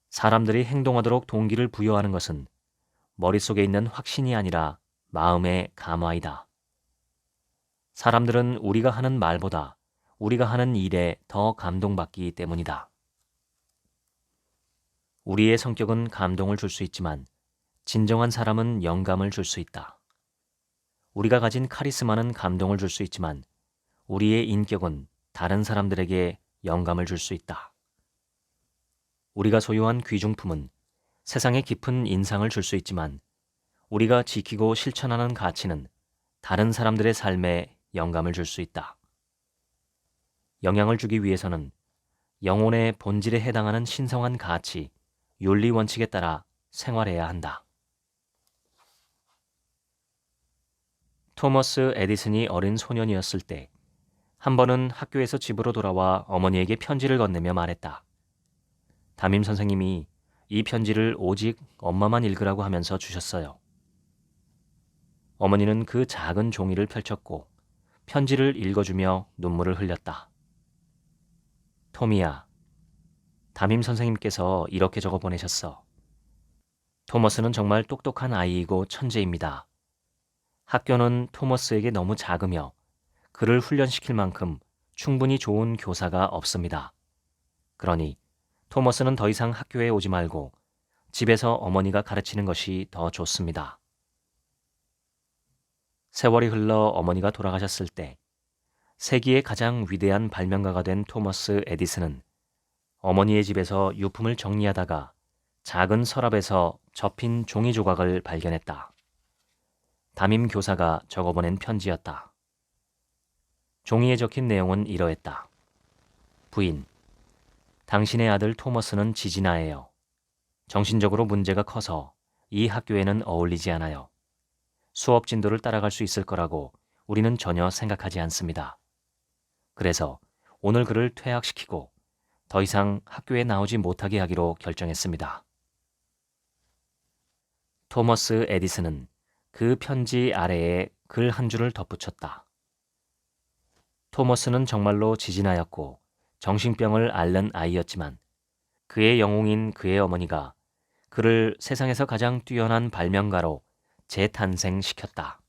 S1: 사람들이 행동하도록 동기를 부여하는 것은 머릿속에 있는 확신이 아니라 마음의 감화이다. 사람들은 우리가 하는 말보다 우리가 하는 일에 더 감동받기 때문이다. 우리의 성격은 감동을 줄 수 있지만 진정한 사람은 영감을 줄 수 있다. 우리가 가진 카리스마는 감동을 줄 수 있지만 우리의 인격은 다른 사람들에게 영감을 줄 수 있다. 우리가 소유한 귀중품은 세상에 깊은 인상을 줄 수 있지만 우리가 지키고 실천하는 가치는 다른 사람들의 삶에 영감을 줄 수 있다. 영향을 주기 위해서는 영혼의 본질에 해당하는 신성한 가치, 윤리 원칙에 따라 생활해야 한다. 토머스 에디슨이 어린 소년이었을 때 한 번은 학교에서 집으로 돌아와 어머니에게 편지를 건네며 말했다. 담임 선생님이 이 편지를 오직 엄마만 읽으라고 하면서 주셨어요. 어머니는 그 작은 종이를 펼쳤고 편지를 읽어주며 눈물을 흘렸다. 토미야, 담임 선생님께서 이렇게 적어 보내셨어. 토머스는 정말 똑똑한 아이이고 천재입니다. 학교는 토머스에게 너무 작으며 그를 훈련시킬 만큼 충분히 좋은 교사가 없습니다. 그러니 토머스는 더 이상 학교에 오지 말고 집에서 어머니가 가르치는 것이 더 좋습니다. 세월이 흘러 어머니가 돌아가셨을 때 세기의 가장 위대한 발명가가 된 토머스 에디슨은 어머니의 집에서 유품을 정리하다가 작은 서랍에서 접힌 종이 조각을 발견했다. 담임 교사가 적어보낸 편지였다. 종이에 적힌 내용은 이러했다. 부인, 당신의 아들 토머스는 지진아예요. 정신적으로 문제가 커서 이 학교에는 어울리지 않아요. 수업 진도를 따라갈 수 있을 거라고 우리는 전혀 생각하지 않습니다. 그래서 오늘 그를 퇴학시키고 더 이상 학교에 나오지 못하게 하기로 결정했습니다. 토머스 에디슨은 그 편지 아래에 글 한 줄을 덧붙였다. 토머스는 정말로 지진하였고 정신병을 앓는 아이였지만 그의 영웅인 그의 어머니가 그를 세상에서 가장 뛰어난 발명가로 재탄생시켰다.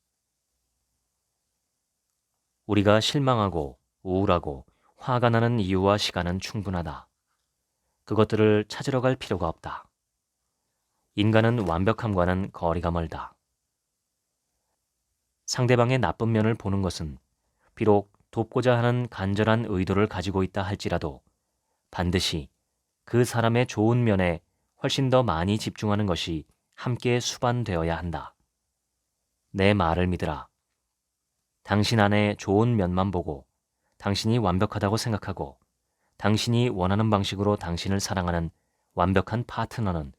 S1: 우리가 실망하고 우울하고 화가 나는 이유와 시간은 충분하다. 그것들을 찾으러 갈 필요가 없다. 인간은 완벽함과는 거리가 멀다. 상대방의 나쁜 면을 보는 것은 비록 돕고자 하는 간절한 의도를 가지고 있다 할지라도 반드시 그 사람의 좋은 면에 훨씬 더 많이 집중하는 것이 함께 수반되어야 한다. 내 말을 믿으라. 당신 안에 좋은 면만 보고 당신이 완벽하다고 생각하고 당신이 원하는 방식으로 당신을 사랑하는 완벽한 파트너는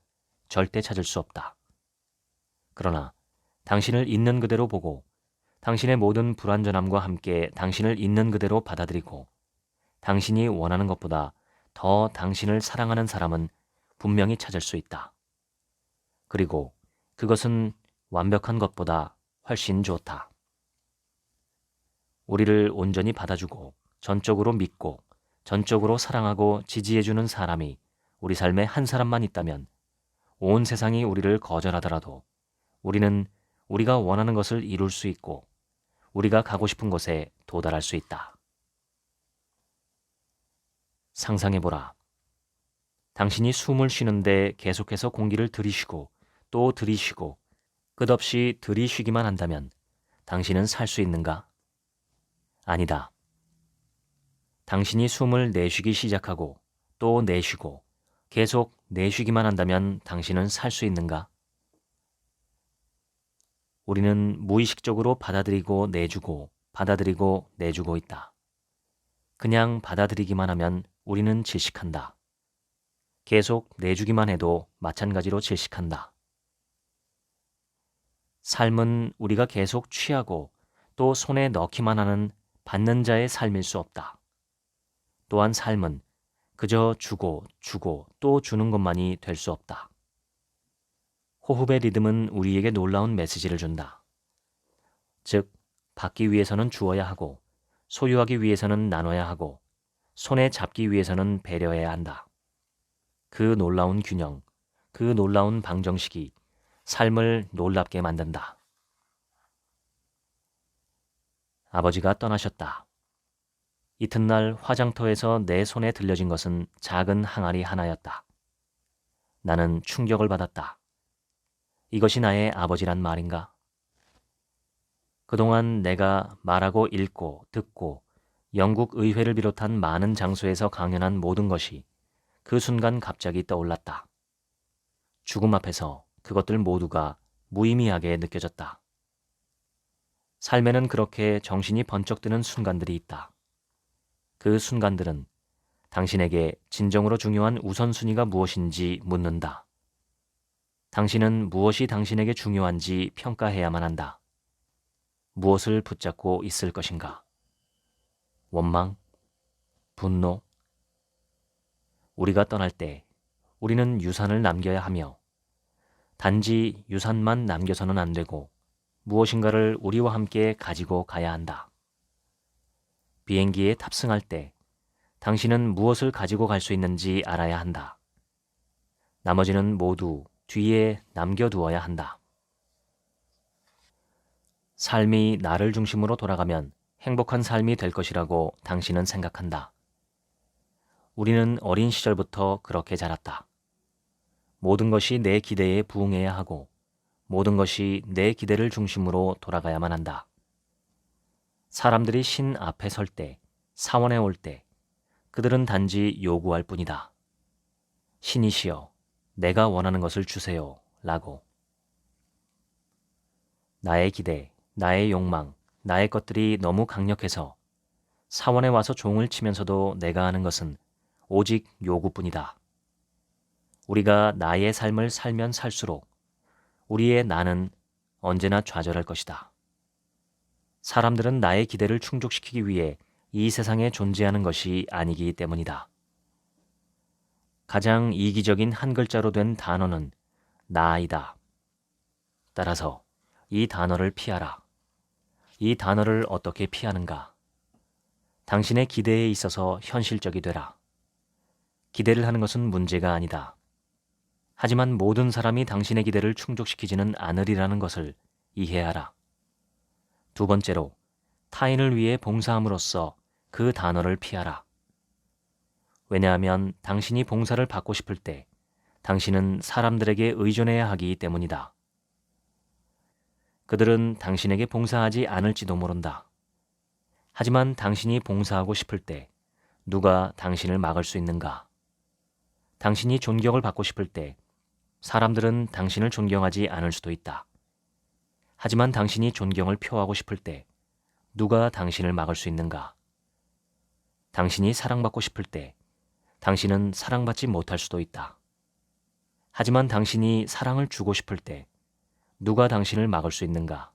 S1: 절대 찾을 수 없다. 그러나 당신을 있는 그대로 보고 당신의 모든 불완전함과 함께 당신을 있는 그대로 받아들이고 당신이 원하는 것보다 더 당신을 사랑하는 사람은 분명히 찾을 수 있다. 그리고 그것은 완벽한 것보다 훨씬 좋다. 우리를 온전히 받아주고 전적으로 믿고 전적으로 사랑하고 지지해주는 사람이 우리 삶에 한 사람만 있다면 온 세상이 우리를 거절하더라도 우리는 우리가 원하는 것을 이룰 수 있고 우리가 가고 싶은 곳에 도달할 수 있다. 상상해보라. 당신이 숨을 쉬는데 계속해서 공기를 들이쉬고 또 들이쉬고 끝없이 들이쉬기만 한다면 당신은 살 수 있는가? 아니다. 당신이 숨을 내쉬기 시작하고 또 내쉬고 계속 내쉬기만 한다면 당신은 살 수 있는가? 우리는 무의식적으로 받아들이고 내주고 받아들이고 내주고 있다. 그냥 받아들이기만 하면 우리는 질식한다. 계속 내주기만 해도 마찬가지로 질식한다. 삶은 우리가 계속 취하고 또 손에 넣기만 하는 받는 자의 삶일 수 없다. 또한 삶은 그저 주고 주고 또 주는 것만이 될 수 없다. 호흡의 리듬은 우리에게 놀라운 메시지를 준다. 즉, 받기 위해서는 주어야 하고 소유하기 위해서는 나눠야 하고 손에 잡기 위해서는 배려해야 한다. 그 놀라운 균형, 그 놀라운 방정식이 삶을 놀랍게 만든다. 아버지가 떠나셨다. 이튿날 화장터에서 내 손에 들려진 것은 작은 항아리 하나였다. 나는 충격을 받았다. 이것이 나의 아버지란 말인가? 그동안 내가 말하고 읽고 듣고 영국 의회를 비롯한 많은 장소에서 강연한 모든 것이 그 순간 갑자기 떠올랐다. 죽음 앞에서 그것들 모두가 무의미하게 느껴졌다. 삶에는 그렇게 정신이 번쩍 드는 순간들이 있다. 그 순간들은 당신에게 진정으로 중요한 우선순위가 무엇인지 묻는다. 당신은 무엇이 당신에게 중요한지 평가해야만 한다. 무엇을 붙잡고 있을 것인가? 원망? 분노? 우리가 떠날 때 우리는 유산을 남겨야 하며 단지 유산만 남겨서는 안 되고 무엇인가를 우리와 함께 가지고 가야 한다. 비행기에 탑승할 때 당신은 무엇을 가지고 갈 수 있는지 알아야 한다. 나머지는 모두 뒤에 남겨두어야 한다. 삶이 나를 중심으로 돌아가면 행복한 삶이 될 것이라고 당신은 생각한다. 우리는 어린 시절부터 그렇게 자랐다. 모든 것이 내 기대에 부응해야 하고 모든 것이 내 기대를 중심으로 돌아가야만 한다. 사람들이 신 앞에 설 때, 사원에 올 때 그들은 단지 요구할 뿐이다. 신이시여, 내가 원하는 것을 주세요 라고. 나의 기대, 나의 욕망, 나의 것들이 너무 강력해서 사원에 와서 종을 치면서도 내가 하는 것은 오직 요구뿐이다. 우리가 나의 삶을 살면 살수록 우리의 나는 언제나 좌절할 것이다. 사람들은 나의 기대를 충족시키기 위해 이 세상에 존재하는 것이 아니기 때문이다. 가장 이기적인 한 글자로 된 단어는 나이다. 따라서 이 단어를 피하라. 이 단어를 어떻게 피하는가? 당신의 기대에 있어서 현실적이 되라. 기대를 하는 것은 문제가 아니다. 하지만 모든 사람이 당신의 기대를 충족시키지는 않으리라는 것을 이해하라. 두 번째로, 타인을 위해 봉사함으로써 그 단어를 피하라. 왜냐하면 당신이 봉사를 받고 싶을 때 당신은 사람들에게 의존해야 하기 때문이다. 그들은 당신에게 봉사하지 않을지도 모른다. 하지만 당신이 봉사하고 싶을 때 누가 당신을 막을 수 있는가? 당신이 존경을 받고 싶을 때 사람들은 당신을 존경하지 않을 수도 있다. 하지만 당신이 존경을 표하고 싶을 때 누가 당신을 막을 수 있는가? 당신이 사랑받고 싶을 때 당신은 사랑받지 못할 수도 있다. 하지만 당신이 사랑을 주고 싶을 때 누가 당신을 막을 수 있는가?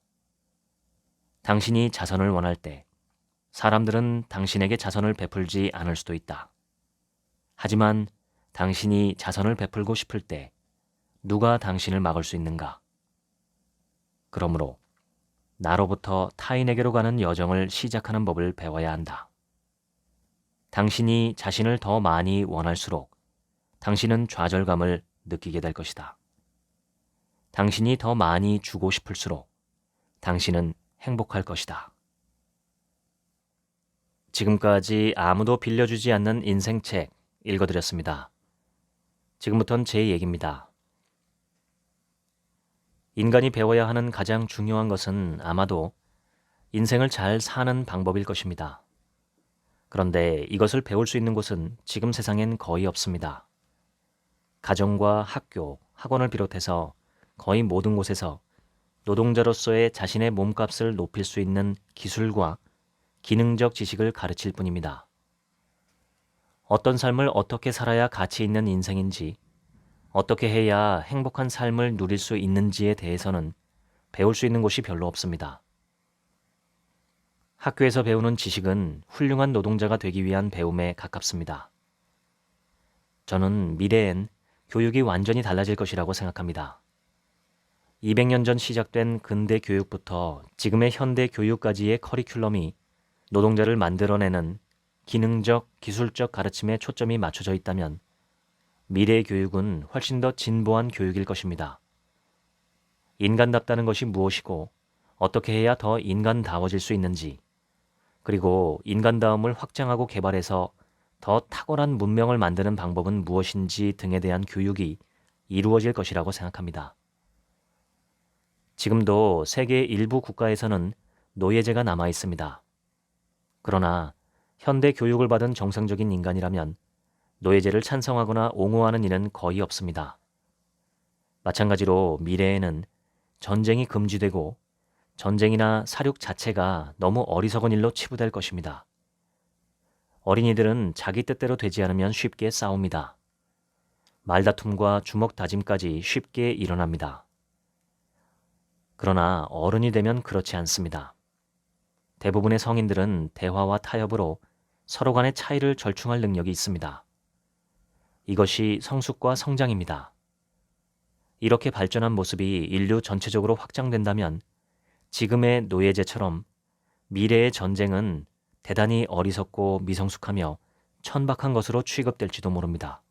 S1: 당신이 자선을 원할 때 사람들은 당신에게 자선을 베풀지 않을 수도 있다. 하지만 당신이 자선을 베풀고 싶을 때 누가 당신을 막을 수 있는가? 그러므로 나로부터 타인에게로 가는 여정을 시작하는 법을 배워야 한다. 당신이 자신을 더 많이 원할수록 당신은 좌절감을 느끼게 될 것이다. 당신이 더 많이 주고 싶을수록 당신은 행복할 것이다. 지금까지 아무도 빌려주지 않는 인생책 읽어드렸습니다. 지금부터는 제 얘기입니다. 인간이 배워야 하는 가장 중요한 것은 아마도 인생을 잘 사는 방법일 것입니다. 그런데 이것을 배울 수 있는 곳은 지금 세상엔 거의 없습니다. 가정과 학교, 학원을 비롯해서 거의 모든 곳에서 노동자로서의 자신의 몸값을 높일 수 있는 기술과 기능적 지식을 가르칠 뿐입니다. 어떤 삶을 어떻게 살아야 가치 있는 인생인지, 어떻게 해야 행복한 삶을 누릴 수 있는지에 대해서는 배울 수 있는 곳이 별로 없습니다. 학교에서 배우는 지식은 훌륭한 노동자가 되기 위한 배움에 가깝습니다. 저는 미래엔 교육이 완전히 달라질 것이라고 생각합니다. 200년 전 시작된 근대 교육부터 지금의 현대 교육까지의 커리큘럼이 노동자를 만들어내는 기능적, 기술적 가르침에 초점이 맞춰져 있다면 미래의 교육은 훨씬 더 진보한 교육일 것입니다. 인간답다는 것이 무엇이고 어떻게 해야 더 인간다워질 수 있는지, 그리고 인간다움을 확장하고 개발해서 더 탁월한 문명을 만드는 방법은 무엇인지 등에 대한 교육이 이루어질 것이라고 생각합니다. 지금도 세계 일부 국가에서는 노예제가 남아 있습니다. 그러나 현대 교육을 받은 정상적인 인간이라면 노예제를 찬성하거나 옹호하는 이는 거의 없습니다. 마찬가지로 미래에는 전쟁이 금지되고 전쟁이나 사륙 자체가 너무 어리석은 일로 치부될 것입니다. 어린이들은 자기 뜻대로 되지 않으면 쉽게 싸웁니다. 말다툼과 주먹 다짐까지 쉽게 일어납니다. 그러나 어른이 되면 그렇지 않습니다. 대부분의 성인들은 대화와 타협으로 서로 간의 차이를 절충할 능력이 있습니다. 이것이 성숙과 성장입니다. 이렇게 발전한 모습이 인류 전체적으로 확장된다면 지금의 노예제처럼 미래의 전쟁은 대단히 어리석고 미성숙하며 천박한 것으로 취급될지도 모릅니다.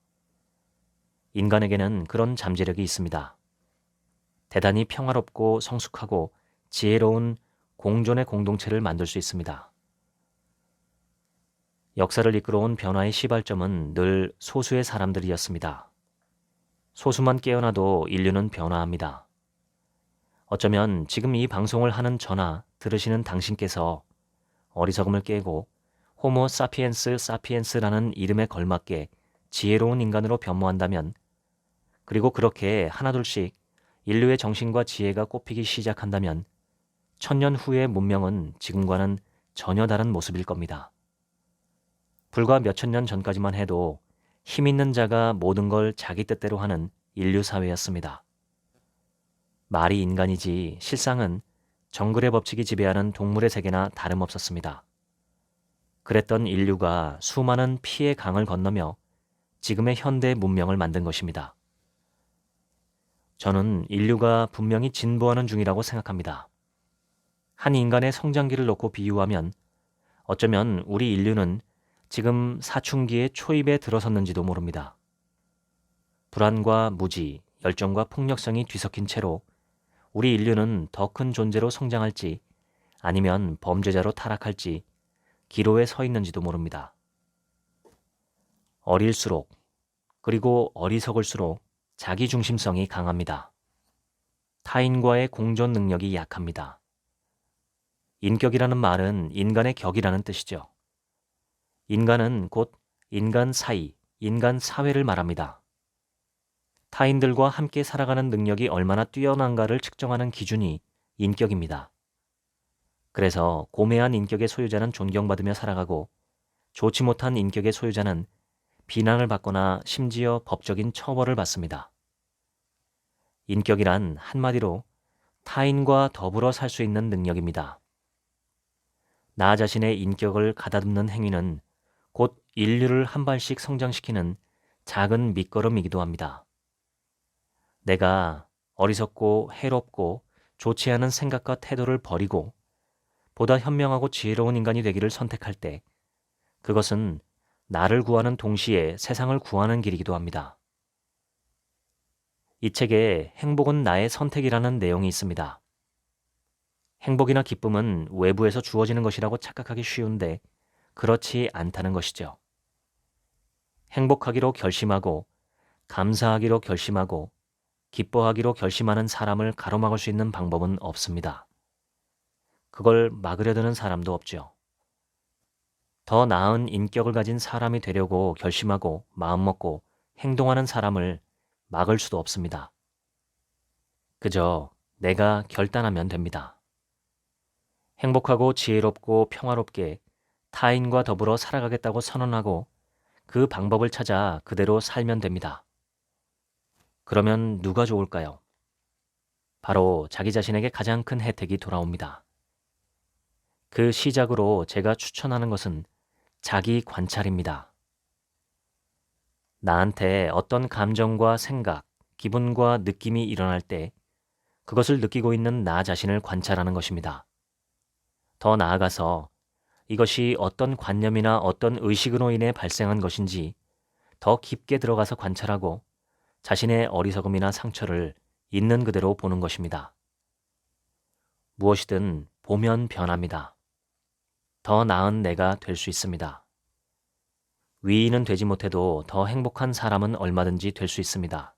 S1: 인간에게는 그런 잠재력이 있습니다. 대단히 평화롭고 성숙하고 지혜로운 공존의 공동체를 만들 수 있습니다. 역사를 이끌어온 변화의 시발점은 늘 소수의 사람들이었습니다. 소수만 깨어나도 인류는 변화합니다. 어쩌면 지금 이 방송을 하는 저나 들으시는 당신께서 어리석음을 깨고 호모 사피엔스 사피엔스라는 이름에 걸맞게 지혜로운 인간으로 변모한다면, 그리고 그렇게 하나둘씩 인류의 정신과 지혜가 꼽히기 시작한다면 1000년 후의 문명은 지금과는 전혀 다른 모습일 겁니다. 불과 몇천 년 전까지만 해도 힘 있는 자가 모든 걸 자기 뜻대로 하는 인류 사회였습니다. 말이 인간이지 실상은 정글의 법칙이 지배하는 동물의 세계나 다름없었습니다. 그랬던 인류가 수많은 피의 강을 건너며 지금의 현대 문명을 만든 것입니다. 저는 인류가 분명히 진보하는 중이라고 생각합니다. 한 인간의 성장기를 놓고 비유하면 어쩌면 우리 인류는 지금 사춘기의 초입에 들어섰는지도 모릅니다. 불안과 무지, 열정과 폭력성이 뒤섞인 채로 우리 인류는 더 큰 존재로 성장할지 아니면 범죄자로 타락할지 기로에 서 있는지도 모릅니다. 어릴수록 그리고 어리석을수록 자기중심성이 강합니다. 타인과의 공존 능력이 약합니다. 인격이라는 말은 인간의 격이라는 뜻이죠. 인간은 곧 인간 사이, 인간 사회를 말합니다. 타인들과 함께 살아가는 능력이 얼마나 뛰어난가를 측정하는 기준이 인격입니다. 그래서 고매한 인격의 소유자는 존경받으며 살아가고 좋지 못한 인격의 소유자는 비난을 받거나 심지어 법적인 처벌을 받습니다. 인격이란 한마디로 타인과 더불어 살 수 있는 능력입니다. 나 자신의 인격을 가다듬는 행위는 곧 인류를 한 발씩 성장시키는 작은 밑거름이기도 합니다. 내가 어리석고 해롭고 좋지 않은 생각과 태도를 버리고 보다 현명하고 지혜로운 인간이 되기를 선택할 때 그것은 나를 구하는 동시에 세상을 구하는 길이기도 합니다. 이 책에 행복은 나의 선택이라는 내용이 있습니다. 행복이나 기쁨은 외부에서 주어지는 것이라고 착각하기 쉬운데 그렇지 않다는 것이죠. 행복하기로 결심하고 감사하기로 결심하고 기뻐하기로 결심하는 사람을 가로막을 수 있는 방법은 없습니다. 그걸 막으려 드는 사람도 없죠. 더 나은 인격을 가진 사람이 되려고 결심하고 마음먹고 행동하는 사람을 막을 수도 없습니다. 그저 내가 결단하면 됩니다. 행복하고 지혜롭고 평화롭게 타인과 더불어 살아가겠다고 선언하고 그 방법을 찾아 그대로 살면 됩니다. 그러면 누가 좋을까요? 바로 자기 자신에게 가장 큰 혜택이 돌아옵니다. 그 시작으로 제가 추천하는 것은 자기 관찰입니다. 나한테 어떤 감정과 생각, 기분과 느낌이 일어날 때 그것을 느끼고 있는 나 자신을 관찰하는 것입니다. 더 나아가서 이것이 어떤 관념이나 어떤 의식으로 인해 발생한 것인지 더 깊게 들어가서 관찰하고 자신의 어리석음이나 상처를 있는 그대로 보는 것입니다. 무엇이든 보면 변합니다. 더 나은 내가 될 수 있습니다. 위인은 되지 못해도 더 행복한 사람은 얼마든지 될 수 있습니다.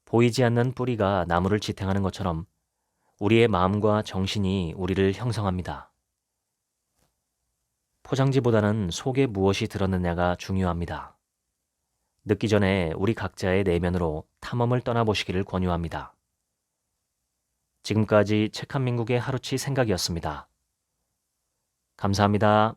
S1: 보이지 않는 뿌리가 나무를 지탱하는 것처럼 우리의 마음과 정신이 우리를 형성합니다. 포장지보다는 속에 무엇이 들었느냐가 중요합니다. 늦기 전에 우리 각자의 내면으로 탐험을 떠나보시기를 권유합니다. 지금까지 책 한 민국의 하루치 생각이었습니다. 감사합니다.